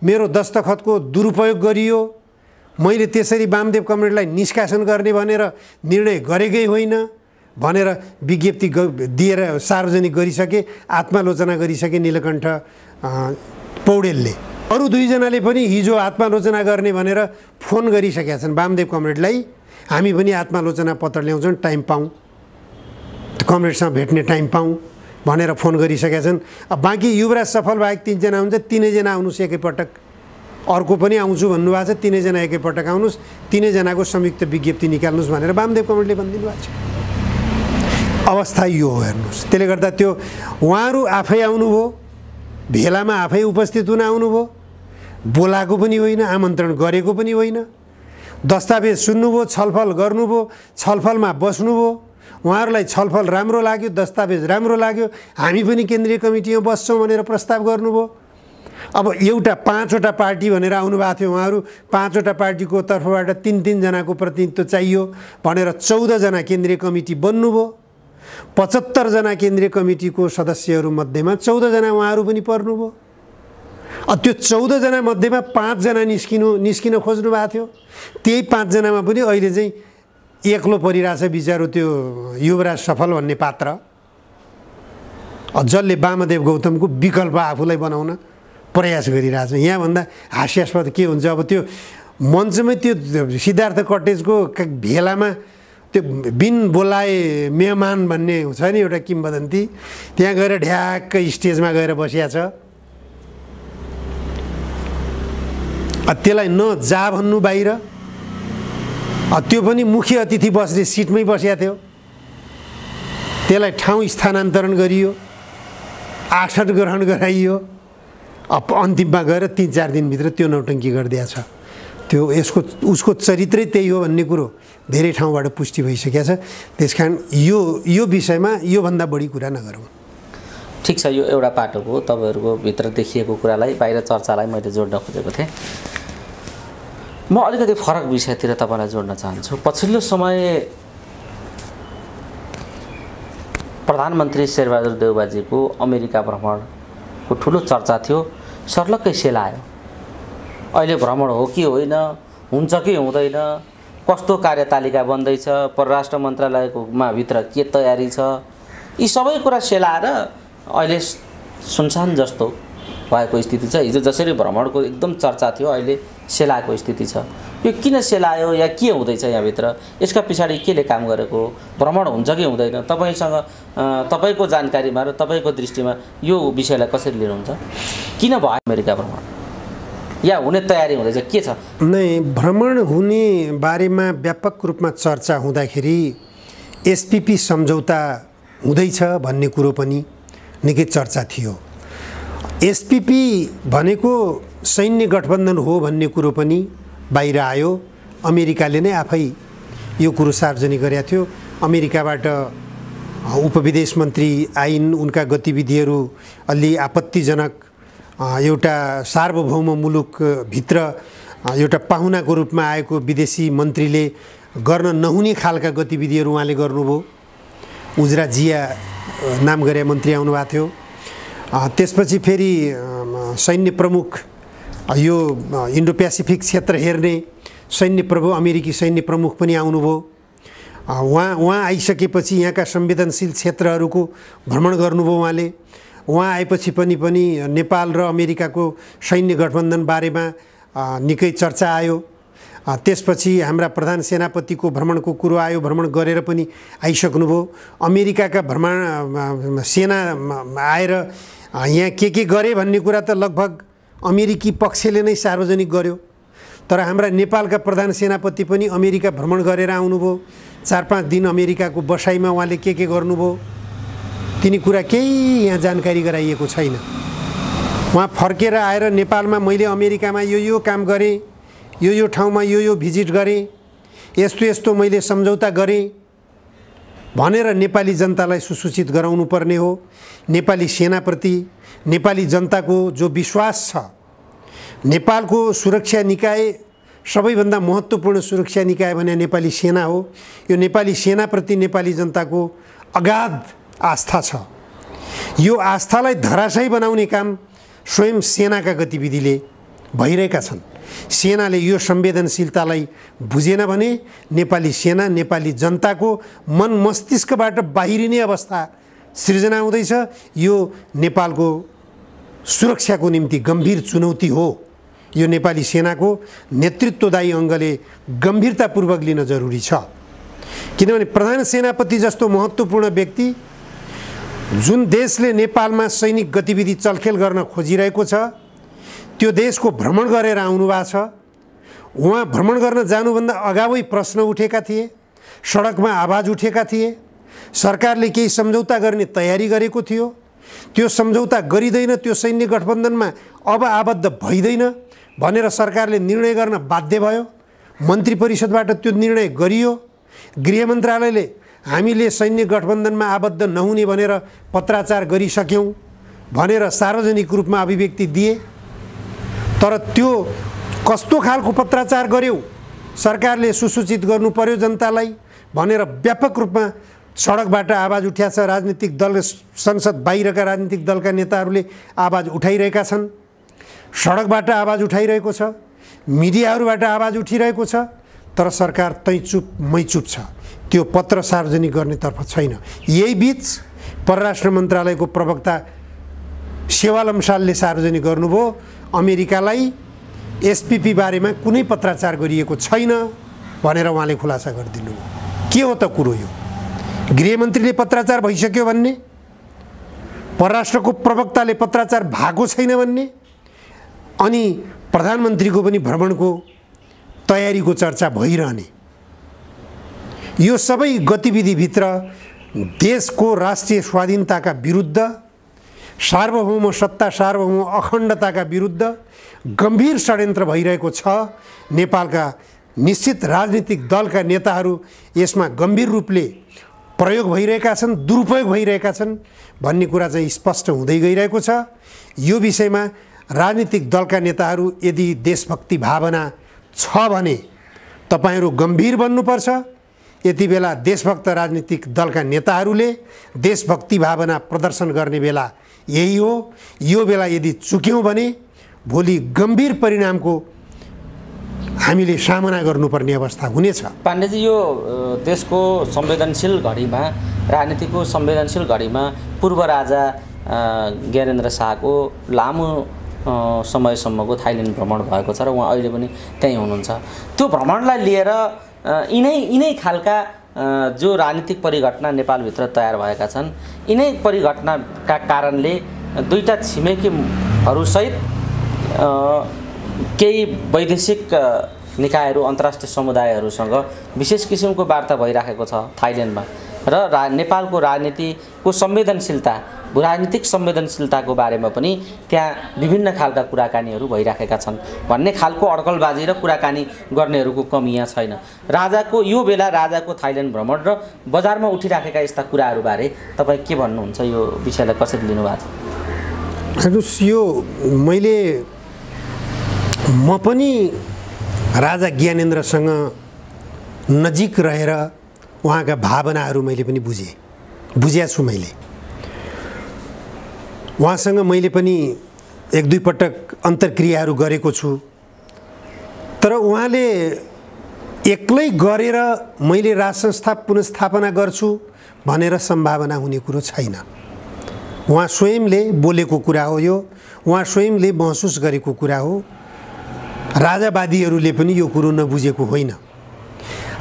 मेरो दस्तखतको दुरुपयोग गरियो, मैले त्यसरी वामदेव कमरेडलाई निष्कासन गर्ने भनेर निर्णय गरेकै होइन भनेर विज्ञप्ति दिएर सार्वजनिक गरिसके, आत्मालोचना गरिसके नीलकण्ठ पौडेलले। अरू 2 जनाले पनि हिजो आत्मालोचना गर्ने भनेर फोन गरिसकेका छन् वामदेव कमरेडलाई, हामी पनि आत्मालोचना पत्र ल्याउँछौँ, टाइम पाऊँ, कमरेडसँग भेट्ने टाइम पाऊँ भनेर फोन गरिसकेका छन्। अब बाँकी युवराज सफल बाहेक 3 जना हुन्छ, 3 जना आउनुहोस् एकैपटक, अर्को पनि आउँछु भन्नुभएको छ, 3 जना एकैपटक आउनुहोस्, 3 जनाको संयुक्त विज्ञप्ति निकाल्नुहोस् भनेर वामदेव कमरेडले भनिदिनु भएको छ। अवस्था यो हो हेर्नुहोस्। त्यसले गर्दा त्यो उहाँहरू आफै आउनुभयो, भेलामा आफै उपस्थित हुन आउनुभयो, बोलाएको पनि होइन, आमन्त्रण गरेको पनि होइन, दस्तावेज सुन्नुभयो, छलफल गर्नुभयो, छलफलमा बस्नुभयो, उहाँहरूलाई छलफल राम्रो लाग्यो, दस्तावेज राम्रो लाग्यो, हामी पनि केन्द्रीय कमिटीमा बस्छौँ भनेर प्रस्ताव गर्नुभयो। अब एउटा 5वटा पार्टी भनेर आउनुभएको थियो उहाँहरू, 5वटा पार्टीको तर्फबाट 3-3 जनाको प्रतिनिधित्व चाहियो भनेर 14 जना केन्द्रीय कमिटी बन्नुभयो। 75 जना केन्द्रीय कमिटीको सदस्यहरू मध्येमा 14 जना उहाँहरू पनि पर्नुभयो। त्यो 14 जना मध्येमा 5 जना निस्किन खोज्नु भएको थियो। त्यही 5 जनामा पनि अहिले चाहिँ एक्लो परिरहेछ बिचारो त्यो युवराज सफल भन्ने पात्र, जसले वामदेव गौतमको विकल्प आफूलाई बनाउन प्रयास गरिरहेछ। यहाँभन्दा हास्यास्पद के हुन्छ? अब त्यो मञ्चमै त्यो सिद्धार्थ कटेजको भेलामा त्यो बिन बोलाए मेहमान भन्ने हुन्छ नि एउटा किम्बदन्ती, त्यहाँ गएर ढ्याक्क स्टेजमा गएर बसिया छ। त्यसलाई न जा भन्नु बाहिर, त्यो पनि मुख्य अतिथि बस्ने सिटमै बसिया थियो, त्यसलाई ठाउँ स्थानान्तरण गरियो, आसन ग्रहण गराइयो। अन्तिममा गएर 3-4 दिनभित्र त्यो नौटङ्की गरिदिएछ। त्यो उसको चरित्रै त्यही हो भन्ने कुरो धेरै ठाउँबाट पुष्टि भइसकेको छ। त्यसकारण यो विषयमा योभन्दा बढी कुरा नगरौँ। ठिक छ, यो एउटा पाटो हो। तपाईँहरूको भित्र देखिएको कुरालाई, बाहिर चर्चालाई मैले जोड्न खोजेको थिएँ। म अलिकति फरक विषयतिर तपाईँलाई जोड्न चाहन्छु। पछिल्लो समय प्रधानमन्त्री शेरबहादुर देउवाजीको अमेरिका भ्रमणको ठुलो चर्चा थियो, सर्लक्कै सेलायो। अहिले भ्रमण हो कि होइन, हुन्छ कि हुँदैन, कस्तो कार्यतालिका बन्दैछ, परराष्ट्र मन्त्रालयकोमा भित्र के तयारी छ, यी सबै कुरा सेलाएर अहिले सुनसान जस्तो भएको स्थिति छ। हिजो जसरी भ्रमणको एकदम चर्चा थियो, अहिले सेलाएको स्थिति छ। यो किन सेलायो या के हुँदैछ यहाँभित्र? यसका पछाडि केले काम गरेको? भ्रमण हुन्छ कि हुँदैन? तपाईँसँग तपाईँको जानकारीमा र तपाईँको दृष्टिमा यो विषयलाई कसरी लिनुहुन्छ? किन भयो अमेरिका भ्रमण, या हुने तयारी हुँदैछ, के छ? नै भ्रमण हुने बारेमा व्यापक रूपमा चर्चा हुँदाखेरि एसपीपी सम्झौता हुँदैछ भन्ने कुरो पनि निकै चर्चा थियो। एसपीपी भनेको सैन्य गठबन्धन हो भन्ने कुरो पनि बाहिर आयो। अमेरिकाले नै आफै यो कुरो सार्वजनिक गरेको थियो। अमेरिकाबाट उपविदेश मन्त्री आइन्, उनका गतिविधिहरू अलि आपत्तिजनक, एउटा सार्वभौम मुलुकभित्र एउटा पाहुनाको रूपमा आएको विदेशी मन्त्रीले गर्न नहुने खालका गतिविधिहरू उहाँले गर्नुभयो। उजरा जिया नाम गरे मन्त्री आउनुभएको थियो। त्यसपछि फेरि सैन्य प्रमुख, यो इन्डो पेसिफिक क्षेत्र हेर्ने सैन्य प्रमुख, अमेरिकी सैन्य प्रमुख पनि आउनुभयो। उहाँ आइसकेपछि यहाँका संवेदनशील क्षेत्रहरूको भ्रमण गर्नुभयो उहाँले। उहाँ आएपछि पनि नेपाल र अमेरिकाको सैन्य गठबन्धन बारेमा निकै चर्चा आयो। त्यसपछि हाम्रा प्रधान सेनापतिको भ्रमणको कुरो आयो, भ्रमण गरेर पनि आइसक्नुभयो। अमेरिकाका भ्रमण सेना आएर यहाँ के गरे भन्ने कुरा त लगभग अमेरिकी पक्षले नै सार्वजनिक गर्यो। तर हाम्रा नेपालका प्रधान सेनापति पनि अमेरिका भ्रमण गरेर आउनुभयो। 4-5 दिन अमेरिकाको बसाइमा उहाँले के गर्नुभयो तिनी कुरा केही यहाँ जानकारी गराइएको छैन। उहाँ फर्केर आएर नेपालमा मैले अमेरिकामा यो काम गरेँ, यो ठाउँमा यो भिजिट गरेँ, यस्तो मैले सम्झौता गरेँ भनेर नेपाली जनतालाई सुसूचित गराउनु पर्ने हो। नेपाली सेनाप्रति नेपाली जनताको जो विश्वास छ, नेपालको सुरक्षा निकाय सबैभन्दा महत्त्वपूर्ण सुरक्षा निकाय भने नेपाली सेना हो। यो नेपाली सेनाप्रति नेपाली जनताको अगाध आस्था छ। यो आस्थालाई धराशायी बनाउने काम स्वयं सेनाका गतिविधिले भइरहेका छन्। सेनाले यो संवेदनशीलतालाई बुझेन भने नेपाली सेना नेपाली जनताको मन मस्तिष्कबाट बाहिरिने अवस्था सृजना हुँदैछ। यो नेपालको सुरक्षाको निम्ति गम्भीर चुनौती हो। यो नेपाली सेनाको नेतृत्वदायी अङ्गले गम्भीरतापूर्वक लिन जरुरी छ। किनभने प्रधान सेनापति जस्तो महत्त्वपूर्ण व्यक्ति जुन देशले नेपालमा सैनिक गतिविधि चलखेल गर्न खोजिरहेको छ त्यो देशको भ्रमण गरेर आउनुभएको छ। उहाँ भ्रमण गर्न जानुभन्दा अगावै प्रश्न उठेका थिए, सडकमा आवाज उठेका थिए। सरकारले केही सम्झौता गर्ने तयारी गरेको थियो, त्यो सम्झौता गरिँदैन, त्यो सैन्य गठबन्धनमा अब आबद्ध भइँदैन भनेर सरकारले निर्णय गर्न बाध्य भयो। मन्त्री परिषदबाट त्यो निर्णय गरियो। गृह मन्त्रालयले हामीले सैन्य गठबन्धनमा आबद्ध नहुने भनेर पत्राचार गरिसक्यौँ भनेर सार्वजनिक रूपमा अभिव्यक्ति दिए। तर त्यो कस्तो खालको पत्राचार गर्यो, सरकारले सुसूचित गर्नु पर्यो जनतालाई भनेर व्यापक रूपमा सडकबाट आवाज उठ्याछ। राजनीतिक दल, संसद बाहिरका राजनीतिक दलका नेताहरूले आवाज उठाइरहेका छन्। सडकबाट आवाज उठाइरहेको छ, मिडियाहरूबाट आवाज उठिरहेको छ। तर सरकार तै चुप मै चुप छ। त्यो पत्र सार्वजनिक गर्नेतर्फ छैन। यही बीच परराष्ट्र मन्त्रालयको प्रवक्ता सेवा लम्सालले सार्वजनिक गर्नुभयो अमेरिकालाई एसपीपी बारेमा कुनै पत्राचार गरिएको छैन भनेर उहाँले खुलासा गरिदिनु भयो। के हो त कुरो यो? गृहमन्त्रीले पत्राचार भइसक्यो भन्ने, परराष्ट्रको प्रवक्ताले पत्राचार भएको छैन भन्ने, अनि प्रधानमन्त्रीको पनि भ्रमणको तयारीको चर्चा भइरहने। यो सबै गतिविधिभित्र देशको राष्ट्रिय स्वाधीनताका विरुद्ध, सार्वभौम सत्ता, सार्वभौम अखण्डताका विरुद्ध गम्भीर षड्यन्त्र भइरहेको छ। नेपालका निश्चित राजनीतिक दलका नेताहरू यसमा गम्भीर रूपले प्रयोग भइरहेका छन्, दुरुपयोग भइरहेका छन् भन्ने कुरा चाहिँ स्पष्ट हुँदै गइरहेको छ। यो विषयमा राजनीतिक दलका नेताहरू यदि देशभक्ति भावना छ भने तपाईहरू गम्भीर बन्नुपर्छ। यति बेला देशभक्त राजनीतिक दलका नेताहरूले देशभक्ति भावना प्रदर्शन गर्ने बेला यही हो। यो बेला यदि चुक्यौँ भने भोलि गम्भीर परिणामको हामीले सामना गर्नुपर्ने अवस्था हुनेछ। पाण्डेजी, यो देशको संवेदनशील घडीमा, राजनीतिको संवेदनशील घडीमा पूर्व राजा ज्ञानेन्द्र शाहको लामो समयसम्मको थाइल्यान्ड भ्रमण भएको छ र उहाँ अहिले पनि त्यहीँ हुनुहुन्छ। त्यो भ्रमणलाई लिएर यिनै खालका जो राजनीतिक परिघटना नेपालभित्र तयार भएका छन्, यिनै परिघटनाका कारणले दुईटा छिमेकीहरूसहित केही वैदेशिक निकायहरू, अन्तर्राष्ट्रिय समुदायहरूसँग विशेष किसिमको वार्ता भइराखेको छ थाइल्यान्डमा र नेपालको राजनीतिको संवेदनशीलता, राजनीतिक संवेदनशीलताको बारेमा पनि त्यहाँ विभिन्न खालका कुराकानीहरू भइराखेका छन् भन्ने खालको अड्कलबाजी र कुराकानी गर्नेहरूको कमी यहाँ छैन। राजाको यो बेला राजाको थाइल्यान्ड भ्रमण र बजारमा उठिराखेका यस्ता कुराहरूबारे तपाईँ के भन्नुहुन्छ? यो विषयलाई कसरी लिनुभएको छ? हेर्नुहोस्, यो म पनि राजा ज्ञानेन्द्रसँग नजिक रहेर उहाँका भावनाहरू मैले पनि बुझेको छु। मैले उहाँसँग मैले पनि एक दुई पटक अन्तर्क्रियाहरू गरेको छु, तर उहाँले एक्लै गरेर मैले राज संस्था पुनर्स्थापना गर्छु भनेर सम्भावना हुने कुरो छैन। उहाँ स्वयंले बोलेको कुरा हो, यो उहाँ स्वयंले महसुस गरेको कुरा हो। राजावादीहरूले पनि यो कुरो नबुझेको होइन।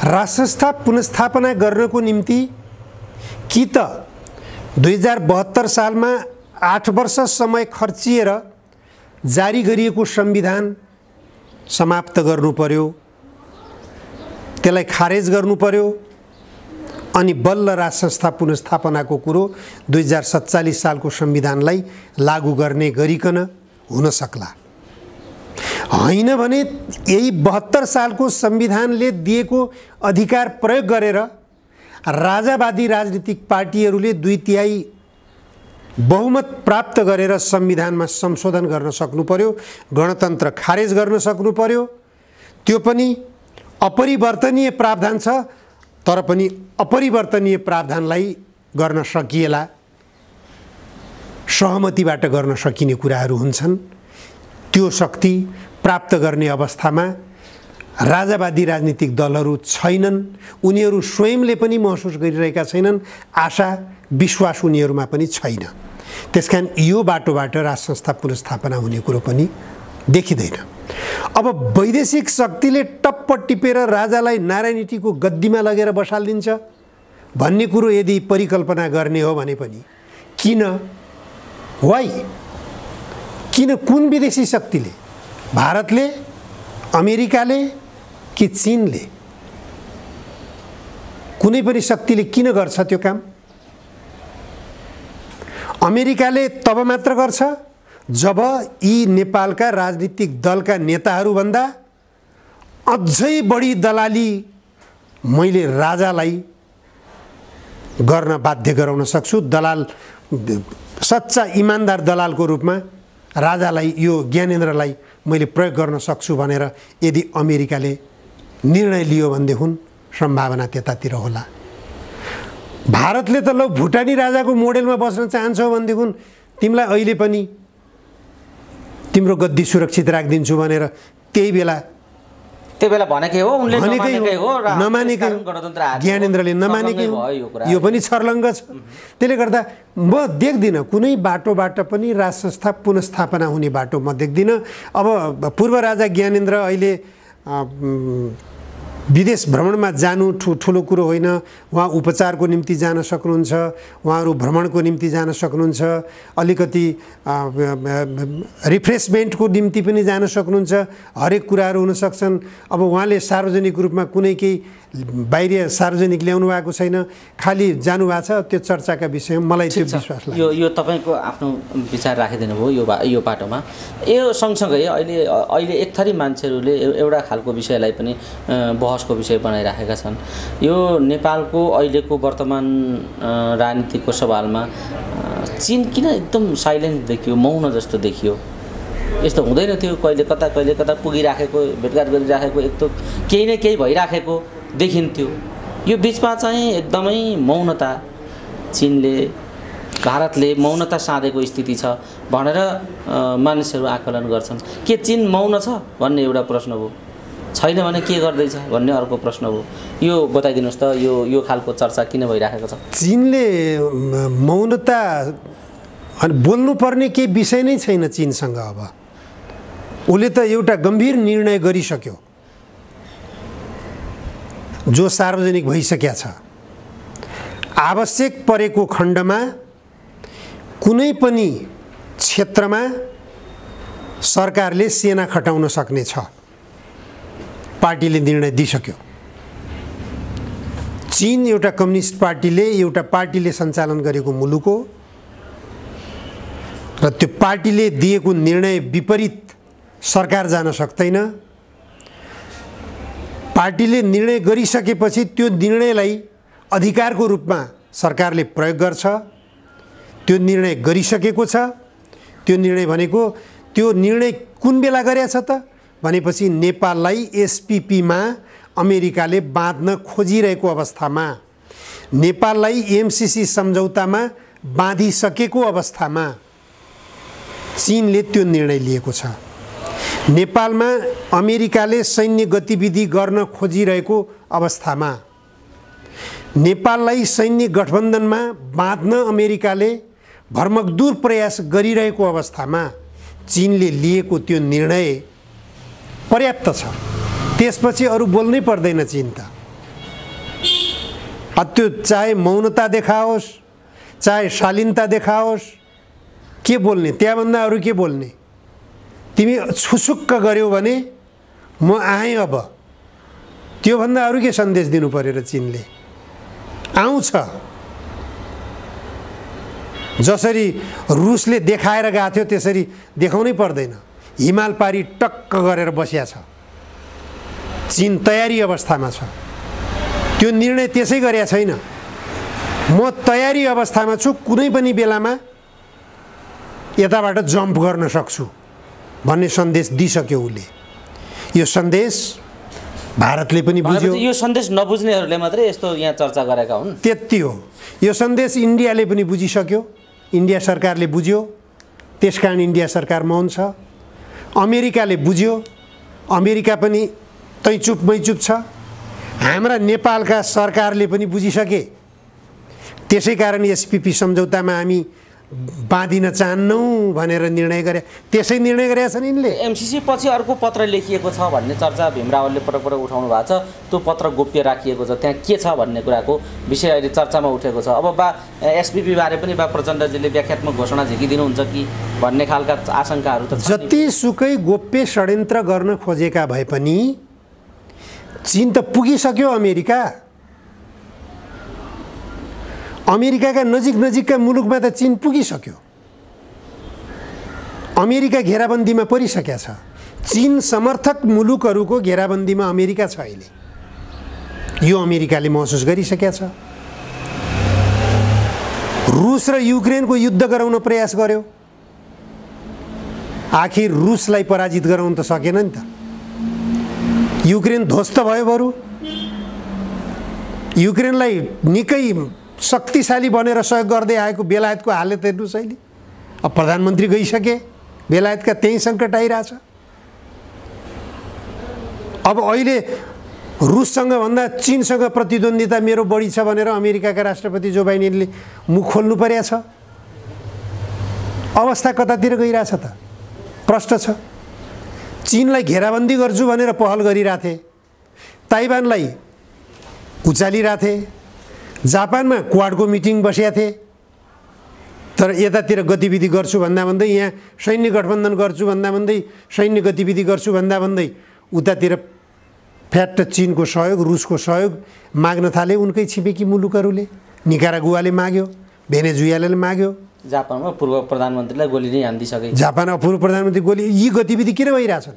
राज संस्था पुनर्स्थापना गर्नको निम्ति कि त 2072 सालमा 8 वर्ष समय खर्चिएर जारी गरिएको संविधान समाप्त गर्नु पर्यो, त्यसलाई खारेज गर्नु पर्यो, अनि बल्ल राज संस्था पुनर्स्थापनाको कुरो 2047 सालको संविधानलाई लागू गर्ने गरिकन हुन सक्ला। होइन भने यही 72 सालको संविधानले दिएको अधिकार प्रयोग गरेर राजावादी राजनीतिक पार्टीहरूले 2/3 बहुमत प्राप्त गरेर संविधानमा संशोधन गर्न सक्नु पर्यो, गणतन्त्र खारेज गर्न सक्नु पर्यो। त्यो पनि अपरिवर्तनीय प्रावधान छ, तर पनि अपरिवर्तनीय प्रावधानलाई गर्न सकिएला, सहमतिबाट गर्न सकिने कुराहरू हुन्छन्। त्यो शक्ति प्राप्त गर्ने अवस्थामा राजावादी राजनीतिक दलहरू छैनन्। उनीहरू स्वयंले पनि महसुस गरिरहेका छैनन्, आशा विश्वास उनीहरूमा पनि छैन। त्यसकारण यो बाटोबाट राज संस्था पुनर्स्थापना हुने कुरो पनि देखिँदैन। अब वैदेशिक शक्तिले टप्प टिपेर राजालाई नारायणहिटीको गद्दीमा लगेर बसालिदिन्छ भन्ने कुरो यदि परिकल्पना गर्ने हो भने पनि किन, वाइ, किन, कुन विदेशी शक्तिले, भारतले, अमेरिकाले कि चीनले, कुनै पनि शक्तिले किन गर्छ त्यो काम? अमेरिकाले तब मात्र गर्छ जब यी नेपालका राजनीतिक दलका नेताहरूभन्दा अझै बढी दलाली मैले राजालाई गर्न बाध्य गराउन सक्छु। दलाल, सच्चा इमान्दार दलालको रूपमा राजालाई, यो ज्ञानेन्द्रलाई मैले प्रयोग गर्न सक्छु भनेर यदि अमेरिकाले निर्णय लियो भनेदेखि सम्भावना त्यतातिर होला। भारतले त ल भुटानी राजाको मोडेलमा बस्न चाहन्छौ भनेदेखि तिमीलाई अहिले पनि तिम्रो गद्दी सुरक्षित राखिदिन्छु भनेर त्यही बेला भनेकै हो, उनले नमानेकै हो, नमानेकै गणतन्त्र ज्ञानेन्द्रले नमानेकै हो। यो पनि छर्लङ्ग छ। त्यसले गर्दा म देख्दिनँ कुनै बाटोबाट पनि राज संस्था पुनर्स्थापना हुने बाटो म देख्दिनँ। अब पूर्व राजा ज्ञानेन्द्र अहिले विदेश भ्रमणमा जानु ठुलो कुरो होइन। उहाँ उपचारको निम्ति जान सक्नुहुन्छ, उहाँहरू भ्रमणको निम्ति जान सक्नुहुन्छ, अलिकति रिफ्रेसमेन्टको निम्ति पनि जान सक्नुहुन्छ, हरेक कुराहरू हुन सक्छन्। अब उहाँले सार्वजनिक रूपमा कुनै केही बाहिर सार्वजनिक ल्याउनु भएको छैन, खालि जानुभएको छ। त्यो चर्चाका विषयमा मलाई त्यो विश्वास लाग्छ। यो तपाईँको आफ्नो विचार राखिदिनु भयो यो बाटोमा। यो सँगसँगै अहिले एक थरी मान्छेहरूले एउटा खालको विषयलाई पनि बहसको विषय बनाइराखेका छन्। यो नेपालको अहिलेको वर्तमान राजनीतिको सवालमा चीन किन एकदम साइलेन्ट देखियो, मौन जस्तो देखियो? यस्तो हुँदैन थियो, कहिले कता पुगिराखेको, भेटघाट गरिराखेको, एक त केही न केही भइराखेको देखिन्थ्यो। यो बिचमा चाहिँ एकदमै मौनता, चीनले, भारतले मौनता साधेको स्थिति छ भनेर मानिसहरू आकलन गर्छन्। के चीन मौन छ भन्ने एउटा प्रश्न हो, छैन भने के गर्दैछ भन्ने अर्को प्रश्न हो। यो बताइदिनुहोस् त, यो खालको चर्चा किन भइराखेको छ? चीनले मौनता बोल्नुपर्ने केही विषय नै छैन चीनसँग। अब उसले त एउटा गम्भीर निर्णय गरिसक्यो जो सार्वजनिक भइसकेको छ। आवश्यक परेको खण्डमा कुनै पनि क्षेत्रमा सरकारले सेना खटाउन सक्ने छ, पार्टीले निर्णय दिइसक्यो। चीन एउटा कम्युनिस्ट पार्टीले सञ्चालन गरेको मुलुक हो र त्यो पार्टीले दिएको निर्णय विपरीत सरकार जान सक्दैन। पार्टीले निर्णय गरिसकेपछि त्यो निर्णयलाई अधिकारको रूपमा सरकारले प्रयोग गर्छ। त्यो निर्णय गरिसकेको छ। त्यो निर्णय भनेको, त्यो निर्णय कुन बेला गरेछ त भनेपछि नेपाललाई एसपीपीमा अमेरिकाले बाँध्न खोजिरहेको अवस्थामा, नेपाललाई एमसीसी सम्झौतामा बाँधिसकेको अवस्थामा चीनले त्यो निर्णय लिएको छ। नेपालमा अमेरिकाले सैन्य गतिविधि गर्न खोजिरहेको अवस्थामा, नेपाललाई सैन्य गठबन्धनमा बाँध्न अमेरिकाले भरमग्दुर प्रयास गरिरहेको अवस्थामा चीनले लिएको त्यो निर्णय पर्याप्त छ। त्यसपछि अरू बोल्नै पर्दैन चीन त। त्यो चाहे मौनता देखाओस्, चाहे शालीनता देखाओस्, के बोल्ने, त्यहाँभन्दा अरू के बोल्ने। तिमी छुसुक्क गर्यौ भने म आएँ, अब त्योभन्दा अरू के सन्देश दिनु पर्यो र चीनले। आउँछ जसरी रुसले देखाएर गएको थियो त्यसरी देखाउनै पर्दैन। हिमाल पारी टक्क गरेर बसिया छ। चीन तयारी अवस्थामा छ। त्यो निर्णय त्यसै गरेका छैन। म तयारी अवस्थामा छु, कुनै पनि बेलामा यताबाट जम्प गर्न सक्छु भन्ने सन्देश दिइसक्यो उसले। यो सन्देश भारतले पनि बुझ्यो। यो सन्देश नबुझ्नेहरूले मात्रै यस्तो यहाँ चर्चा गरेका हुन्, त्यति हो। यो सन्देश इन्डियाले पनि बुझिसक्यो, इन्डिया सरकारले बुझ्यो, त्यसकारण इन्डिया सरकार मौन छ। अमेरिकाले बुझ्यो, अमेरिका पनि तै चुप मै चुप छ। हाम्रा नेपालका सरकारले पनि बुझिसके। त्यसै कारण एसपीपी सम्झौतामा हामी बाँधिन चाहन्नौँ भनेर निर्णय गरे। त्यसै निर्णय गरेका छन् यिनले। एमसीसी पछि अर्को पत्र लेखिएको छ भन्ने चर्चा भीम रावलले पटक पटक उठाउनु भएको छ। त्यो पत्र गोप्य राखिएको छ, त्यहाँ के छ भन्ने कुराको विषय अहिले चर्चामा उठेको छ। अब एसपीपी बारे पनि प्रचण्डजीले व्याख्यात्मक घोषणा झिकिदिनुहुन्छ कि भन्ने खालका आशंकाहरू त छन्। जतिसुकै गोप्य षड्यन्त्र गर्न खोजेका भए पनि चीन त पुगिसक्यो। अमेरिकाका नजिकका मुलुकमा त चीन पुगिसक्यो। अमेरिका घेराबन्दीमा परिसकेका छ। चीन समर्थक मुलुकहरूको घेराबन्दीमा अमेरिका छ अहिले। यो अमेरिकाले महसुस गरिसकेका छ। रुस र युक्रेनको युद्ध गराउन प्रयास गर्यो। आखिर रुसलाई पराजित गराउन त सकेन नि त। युक्रेन ध्वस्त भयो। बरु युक्रेनलाई निकै शक्तिशाली बनेर सहयोग गर्दै आएको बेलायतको हालत हेर्नुहोस् अहिले। अब प्रधानमन्त्री गइसके, बेलायतका त्यही सङ्कट आइरहेछ। अब अहिले रुससँग भन्दा चीनसँग प्रतिद्वन्दिता मेरो बढी छ भनेर अमेरिकाका राष्ट्रपति जो बाइडेनले मुख खोल्नु परेको छ। अवस्था कतातिर गइरहेछ त प्रष्ट छ। चीनलाई घेराबन्दी गर्छु भनेर पहल गरिरहेथे, ताइवानलाई उचालिरहेथे, जापानमा क्वाडको मिटिङ बसेका थिए। तर यतातिर गतिविधि गर्छु भन्दा भन्दै, यहाँ सैन्य गठबन्धन गर्छु भन्दा भन्दै, सैन्य गतिविधि गर्छु भन्दा भन्दै उतातिर फ्याट चीनको सहयोग, रुसको सहयोग माग्न थाले उनकै छिमेकी मुलुकहरूले। निकारागुवाले माग्यो, भेनेजुएलाले माग्यो। जापानमा पूर्व प्रधानमन्त्रीलाई गोली नै हानिदिइसके। जापानमा पूर्व प्रधानमन्त्री गोली। यी गतिविधि किन भइरहेछन्?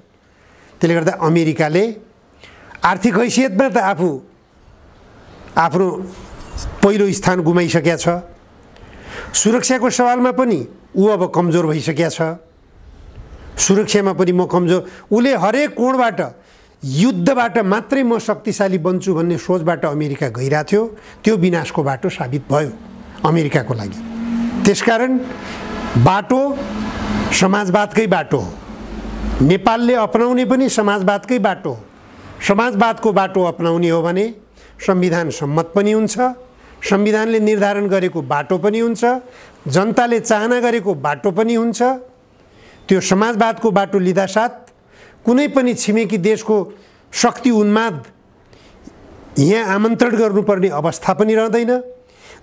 त्यसले गर्दा अमेरिकाले आर्थिक हैसियतमा त आफ्नो पहिलो स्थान गुमाइसकेका छ। सुरक्षाको सवालमा पनि ऊ अब कमजोर भइसकेका छ। सुरक्षामा पनि म कमजोर। उसले हरेक कोणबाट युद्धबाट मात्रै म शक्तिशाली बन्छु भन्ने सोचबाट अमेरिका गइरहेको थियो। त्यो विनाशको बाटो साबित भयो अमेरिकाको लागि। त्यसकारण बाटो समाजवादकै बाटो हो। नेपालले अपनाउने पनि समाजवादकै बाटो हो। समाजवादको बाटो अपनाउने हो भने संविधान सम्मत पनि हुन्छ, संविधानले निर्धारण गरेको बाटो पनि हुन्छ, जनताले चाहना गरेको बाटो पनि हुन्छ। त्यो समाजवादको बाटो लिँदा साथ कुनै पनि छिमेकी देशको शक्ति उन्माद यहाँ आमन्त्रण गर्नुपर्ने अवस्था पनि रहँदैन।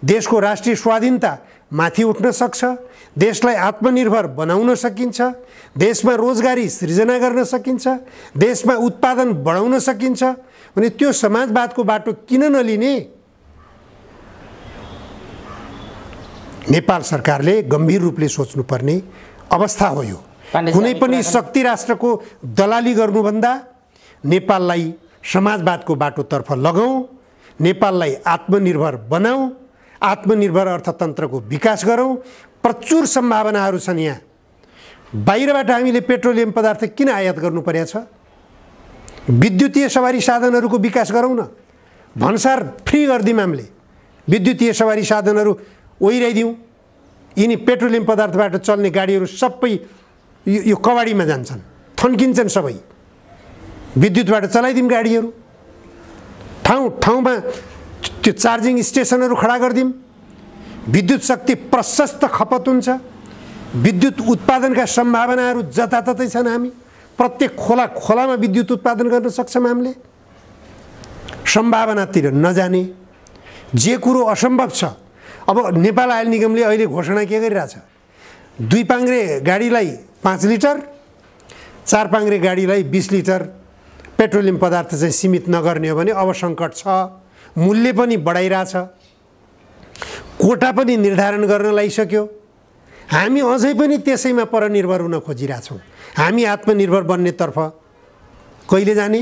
देशको राष्ट्रिय स्वाधीनता माथि उठ्न सक्छ। देशलाई आत्मनिर्भर बनाउन सकिन्छ। देशमा रोजगारी सृजना गर्न सकिन्छ। देशमा उत्पादन बढाउन सकिन्छ भने त्यो समाजवादको बाटो किन नलिने? नेपाल सरकारले गम्भीर रूपले सोच्नुपर्ने अवस्था हो यो। कुनै पनि शक्ति राष्ट्रको दलाली गर्नुभन्दा नेपाललाई समाजवादको बाटोतर्फ लगाऊ, नेपाललाई आत्मनिर्भर बनाऊ, आत्मनिर्भर अर्थतन्त्रको विकास गरौँ। प्रचुर सम्भावनाहरू छन् यहाँ। बाहिरबाट हामीले पेट्रोलियम पदार्थ किन आयात गर्नु परेको छ? विद्युतीय सवारी साधनहरूको विकास गरौँ न, भन्सार फ्री गरिदिउँ हामीले, विद्युतीय सवारी साधनहरू ओइराइदिउँ। यिनी पेट्रोलियम पदार्थबाट चल्ने गाडीहरू सबै यो कबाडीमा जान्छन्, थन्किन्छन् सबै। विद्युतबाट चलाइदिउँ गाडीहरू, ठाउँ ठाउँमा त्यो चार्जिङ स्टेसनहरू खडा गरिदिउँ। विद्युत शक्ति प्रशस्त खपत हुन्छ, विद्युत उत्पादनका सम्भावनाहरू जताततै छन्। हामी प्रत्येक खोलामा विद्युत उत्पादन गर्न सक्छौँ हामीले। सम्भावनातिर नजाने, जे कुरो असम्भव छ। अब नेपाल आयल निगमले अहिले घोषणा के गरिरहेछ, 2 पाङ्ग्रे गाडीलाई 5 लिटर, 4 पाङ्ग्रे गाडीलाई 20 लिटर पेट्रोलियम पदार्थ चाहिँ सीमित नगर्ने हो भने अब सङ्कट छ। मूल्य पनि बढाइरहेछ, कोटा पनि निर्धारण गर्न लागिसक्यो। हामी अझै पनि त्यसैमा परनिर्भर हुन खोजिरहेछौँ। हामी आत्मनिर्भर बन्नेतर्फ कहिले जाने,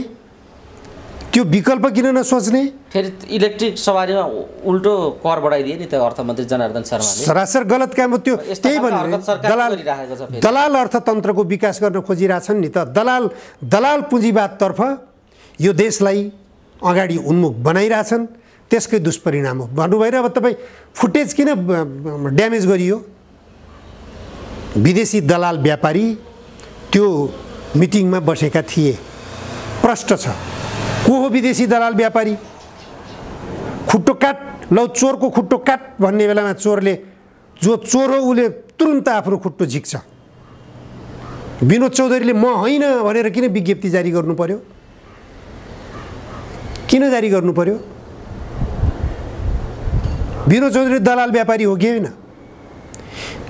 त्यो विकल्प किन नसोच्ने? फेरि इलेक्ट्रिक सवारीमा उल्टो कर बढाइदिए नि त अर्थमन्त्री जनार्दन शर्माले। सरासर गलत काम हो त्यो। त्यही भने दलाल अर्थतन्त्रको विकास गर्न खोजिरहेछन् नि त। दलाल पुँजीवादतर्फ यो देशलाई अगाडि उन्मुख बनाइरहेछन्, त्यसकै दुष्परिणाम हो। भन्नुभएर अब तपाईँ फुटेज किन ड्यामेज गरियो? विदेशी दलाल व्यापारी त्यो मिटिङमा बसेका थिए, प्रष्ट छ। को हो विदेशी दलाल व्यापारी? खुट्टो काट, लौ चोरको खुट्टो काट भन्ने बेलामा चोरले, जो चोर हो उसले तुरुन्त आफ्नो खुट्टो झिक्छ। विनोद चौधरीले म होइन भनेर किन विज्ञप्ति जारी गर्नु पर्यो? किन जारी गर्नु पर्यो? विनोद चौधरी दलाल व्यापारी हो कि होइन?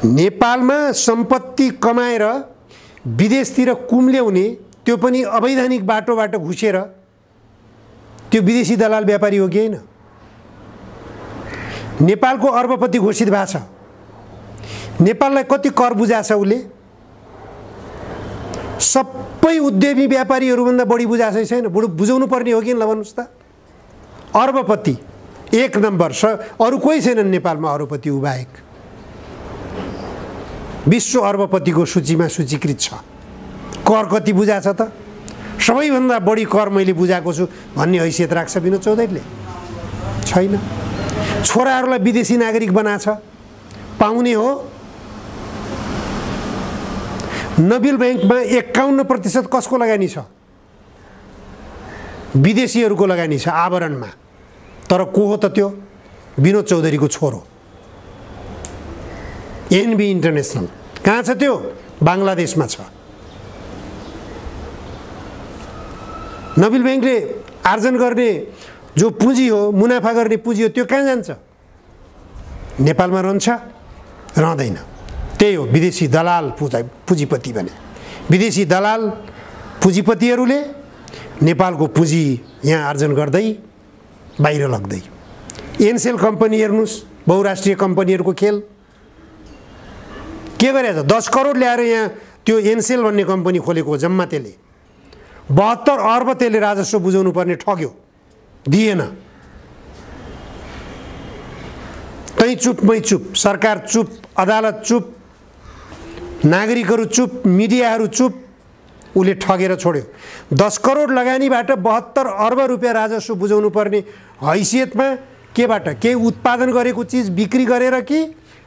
नेपालमा सम्पत्ति कमाएर विदेशतिर कुम्ल्याउने, त्यो पनि अवैधानिक बाटोबाट घुसेर, त्यो विदेशी दलाल व्यापारी हो कि होइन? नेपालको अर्बपति घोषित भएको छ, नेपाललाई कति कर बुझाछ उसले? सबै उद्यमी व्यापारीहरूभन्दा बढी बुझाछ छैन? बरु बुझाउनु पर्ने हो कि ल भन्नुहोस् त। अर्बपति 1 नम्बर, अरू कोही छैनन् नेपालमा अर्बपति उ बाहेक। विश्व अर्बपतिको सूचीमा सूचीकृत छ। कर कति बुझाछ त? सबैभन्दा बढी कर मैले बुझाएको छु भन्ने हैसियत राख्छ विनोद चौधरीले? छैन। छोराहरूलाई विदेशी नागरिक बनाछ, पाउने हो। नबिल ब्याङ्कमा 51% कसको लगानी छ? विदेशीहरूको लगानी छ आवरणमा। तर को हो त त्यो? विनोद चौधरीको छोरो। एनबी इन्टरनेसनल कहाँ छ त्यो? बाङ्लादेशमा छ। नबिल ब्याङ्कले आर्जन गर्ने जो पुँजी हो, मुनाफा गर्ने पुँजी हो, त्यो कहाँ जान्छ? नेपालमा रहन्छ? रहँदैन। त्यही हो विदेशी दलाल पुँजीपति भने। विदेशी दलाल पुँजीपतिहरूले नेपालको पुँजी यहाँ आर्जन गर्दै बाहिर लग्दै। एनसेल कम्पनी हेर्नुहोस्, बहुराष्ट्रिय कम्पनीहरूको खेल के गरेछ? 10 करोड ल्याएर यहाँ त्यो एनसेल भन्ने कम्पनी खोलेको हो जम्मा। त्यसले 72 अर्ब त्यसले राजस्व बुझाउनु पर्ने ठग्यो, दिएन। तै चुप मै चुप, सरकार चुप, अदालत चुप, नागरिकहरू चुप, मिडियाहरू चुप। उसले ठगेर छोड्यो। 10 करोड लगानीबाट 72 अर्ब रुपियाँ राजस्व बुझाउनु पर्ने हैसियतमा केबाट? केही उत्पादन गरेको चिज बिक्री गरेर कि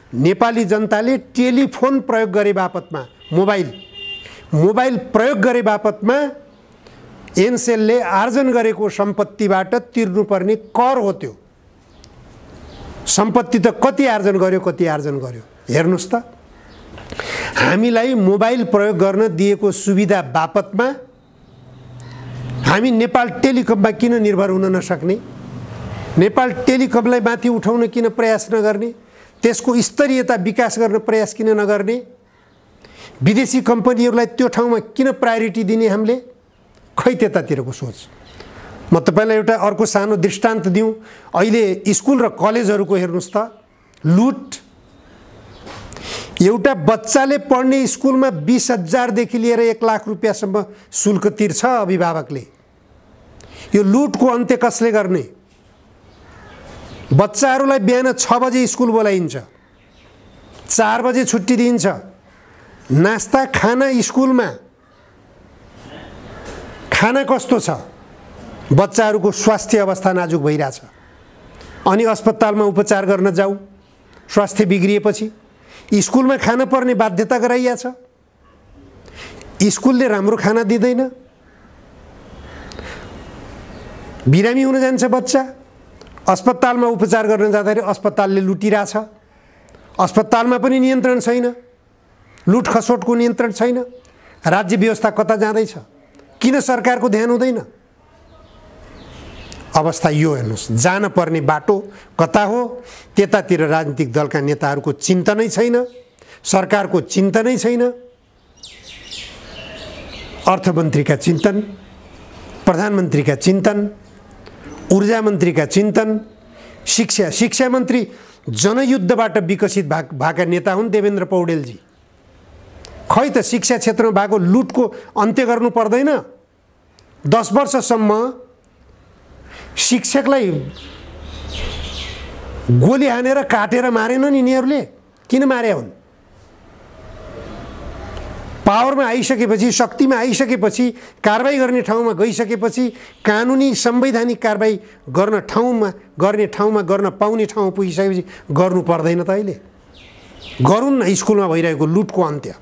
नेपाली जनताले टेलिफोन प्रयोग गरे बापतमा, मोबाइल प्रयोग गरे बापतमा एनसेलले आर्जन गरेको सम्पत्तिबाट तिर्नुपर्ने कर हो त्यो। सम्पत्ति त कति आर्जन गर्यो, कति आर्जन गर्यो हेर्नुहोस् त। हामीलाई मोबाइल प्रयोग गर्न दिएको सुविधा बापतमा हामी नेपाल टेलिकममा किन निर्भर हुन नसक्ने? नेपाल टेलिकमलाई माथि उठाउन किन प्रयास नगर्ने? त्यसको स्तरीयता विकास गर्न प्रयास किन नगर्ने? विदेशी कम्पनीहरूलाई त्यो ठाउँमा किन प्रायोरिटी दिने हामीले? खै त्यतातिरको सोच। म तपाईँलाई एउटा अर्को सानो दृष्टान्त दिउँ। अहिले स्कुल र कलेजहरूको हेर्नुहोस् त, लुट। एउटा बच्चाले पढ्ने स्कुलमा 20,000 देखि लिएर 1 लाख रुपियाँसम्म शुल्क तिर्छ अभिभावकले। यो लुटको अन्त्य कसले गर्ने? बच्चाहरूलाई बिहान 6 बजे स्कुल बोलाइन्छ, 4 बजे छुट्टी दिइन्छ, नास्ता खाना स्कुलमा, खाना कस्तो छ, बच्चाहरूको स्वास्थ्य अवस्था नाजुक भइरहेछ, अनि अस्पतालमा उपचार गर्न जाऊ, स्वास्थ्य बिग्रिएपछि स्कुलमा खान पर्ने बाध्यता गराइएको छ, स्कुलले राम्रो खाना दिँदैन, बिरामी हुन जान्छ बच्चा, अस्पतालमा उपचार गर्न जाँदाखेरि अस्पतालले लुटिरहेछ, अस्पतालमा पनि नियन्त्रण छैन, लुट खसोटको नियन्त्रण छैन, राज्य व्यवस्था कता जाँदैछ, किन सरकारको ध्यान हुँदैन? अवस्था यो हेर्नुहोस्, जान पर्ने बाटो कता हो त्यतातिर राजनीतिक दलका नेताहरूको चिन्तनै छैन, सरकारको चिन्तनै छैन। अर्थमन्त्रीका चिन्तन, प्रधानमन्त्रीका चिन्तन, ऊर्जा मन्त्रीका चिन्तन, शिक्षा मन्त्री जनयुद्धबाट विकसित भएका नेता हुन् देवेन्द्र पौडेलजी। खै त शिक्षा क्षेत्रमा भएको लुटको अन्त्य गर्नु पर्दैन? 10 वर्षसम्म शिक्षकलाई गोली हानेर काटेर मारेनन् यिनीहरूले, किन मारे हुन्? पावरमा आइसकेपछि, शक्तिमा आइसकेपछि, कारबाही गर्ने ठाउँमा गइसकेपछि, कानुनी संवैधानिक कारबाही गर्ने ठाउँमा गर्न पाउने ठाउँमा पुगिसकेपछि गर्नु पर्दैन त? अहिले गरौँ न स्कुलमा भइरहेको लुटको अन्त्य।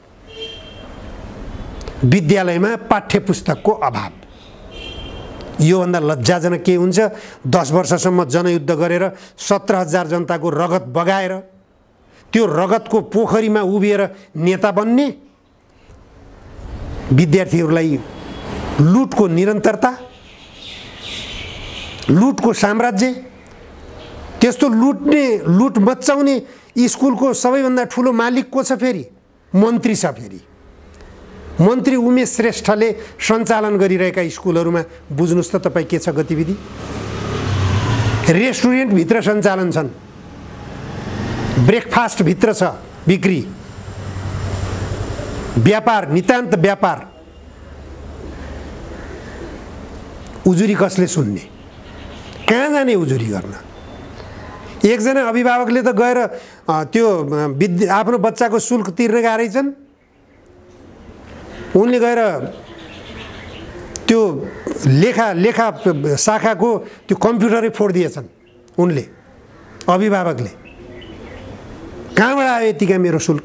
विद्यालयमा पाठ्यपुस्तकको अभाव, योभन्दा लज्जाजनक के हुन्छ? 10 वर्षसम्म जनयुद्ध गरेर 17,000 जनताको रगत बगाएर त्यो रगतको पोखरीमा उभिएर नेता बन्ने, विद्यार्थीहरूलाई लुटको निरन्तरता, लुटको साम्राज्य, त्यस्तो लुट मचाउने स्कुलको सबैभन्दा ठुलो मालिक को छ? फेरि मन्त्री छ। फेरि मन्त्री उमेश श्रेष्ठले सञ्चालन गरिरहेका स्कुलहरूमा बुझ्नुहोस् त तपाईँ के छ गतिविधि? रेस्टुरेन्टभित्र सञ्चालन छन्, ब्रेकफास्टभित्र छ बिक्री, व्यापार, नितान्त व्यापार। उजुरी कसले सुन्ने? कहाँ जाने उजुरी गर्न? एकजना अभिभावकले त गएर त्यो आफ्नो बच्चाको शुल्क तिर्न गएका रहेछन्, उनले गएर त्यो लेखा शाखाको त्यो कम्प्युटरै फोडिदिएछन् उनले, अभिभावकले। कहाँबाट आयो यतिका मेरो शुल्क?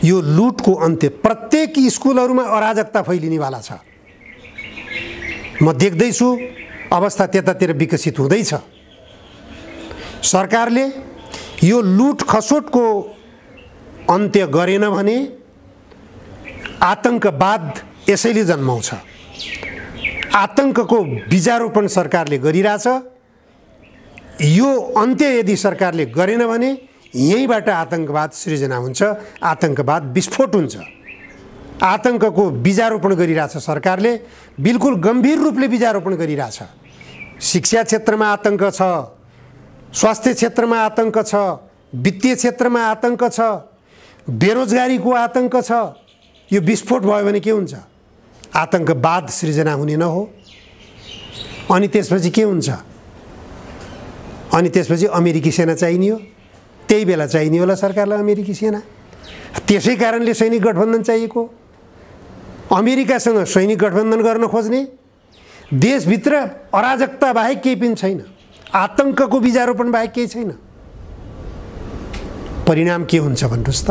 यो लुटको अन्त्य प्रत्येक स्कुलहरूमा अराजकता फैलिनेवाला छ। म देख्दैछु अवस्था त्यतातिर विकसित हुँदैछ। सरकारले यो लुट खसोटको अन्त्य गरेन भने आतंकवाद यसैले जन्माउँछ। आतंकको बीजारोपण सरकारले गरिरहेछ। यो अन्त्य यदि सरकारले गरेन भने यहीँबाट आतंकवाद सृजना हुन्छ, आतंकवाद विस्फोट हुन्छ। आतंकको बीजारोपण गरिरहेछ सरकारले, बिल्कुल गम्भीर रूपले बीजारोपण गरिरहेछ। शिक्षा क्षेत्रमा आतंक छ, स्वास्थ्य क्षेत्रमा आतंक छ, वित्तीय क्षेत्रमा आतंक छ, बेरोजगारीको आतंक छ। यो विस्फोट भयो भने के हुन्छ? आतंकवाद सृजना हुने न हो? अनि त्यसपछि के हुन्छ? अनि त्यसपछि अमेरिकी सेना चाहिने हो। त्यही बेला चाहिने होला सरकारलाई अमेरिकी सेना। त्यसै कारणले सैनिक गठबन्धन चाहिएको। अमेरिकासँग सैनिक गठबन्धन गर्न खोज्ने, देशभित्र अराजकता बाहेक केही पनि छैन, आतंकको बीजारोपण बाहेक केही छैन। परिणाम के हुन्छ भन्नुहोस् त?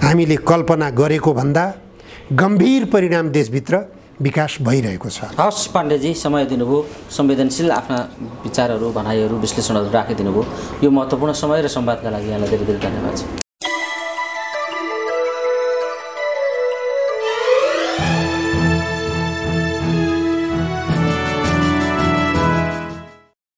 हामीले कल्पना गरेको भन्दा गम्भीर परिणाम देशभित्र विकास भइरहेको छ। हस् पाण्डेजी, समय दिनुभयो, संवेदनशील आफ्ना विचारहरू, भनाइहरू, विश्लेषणहरू राखिदिनुभयो। यो महत्त्वपूर्ण समय र संवादका लागि यहाँलाई धेरै धेरै धन्यवाद छ।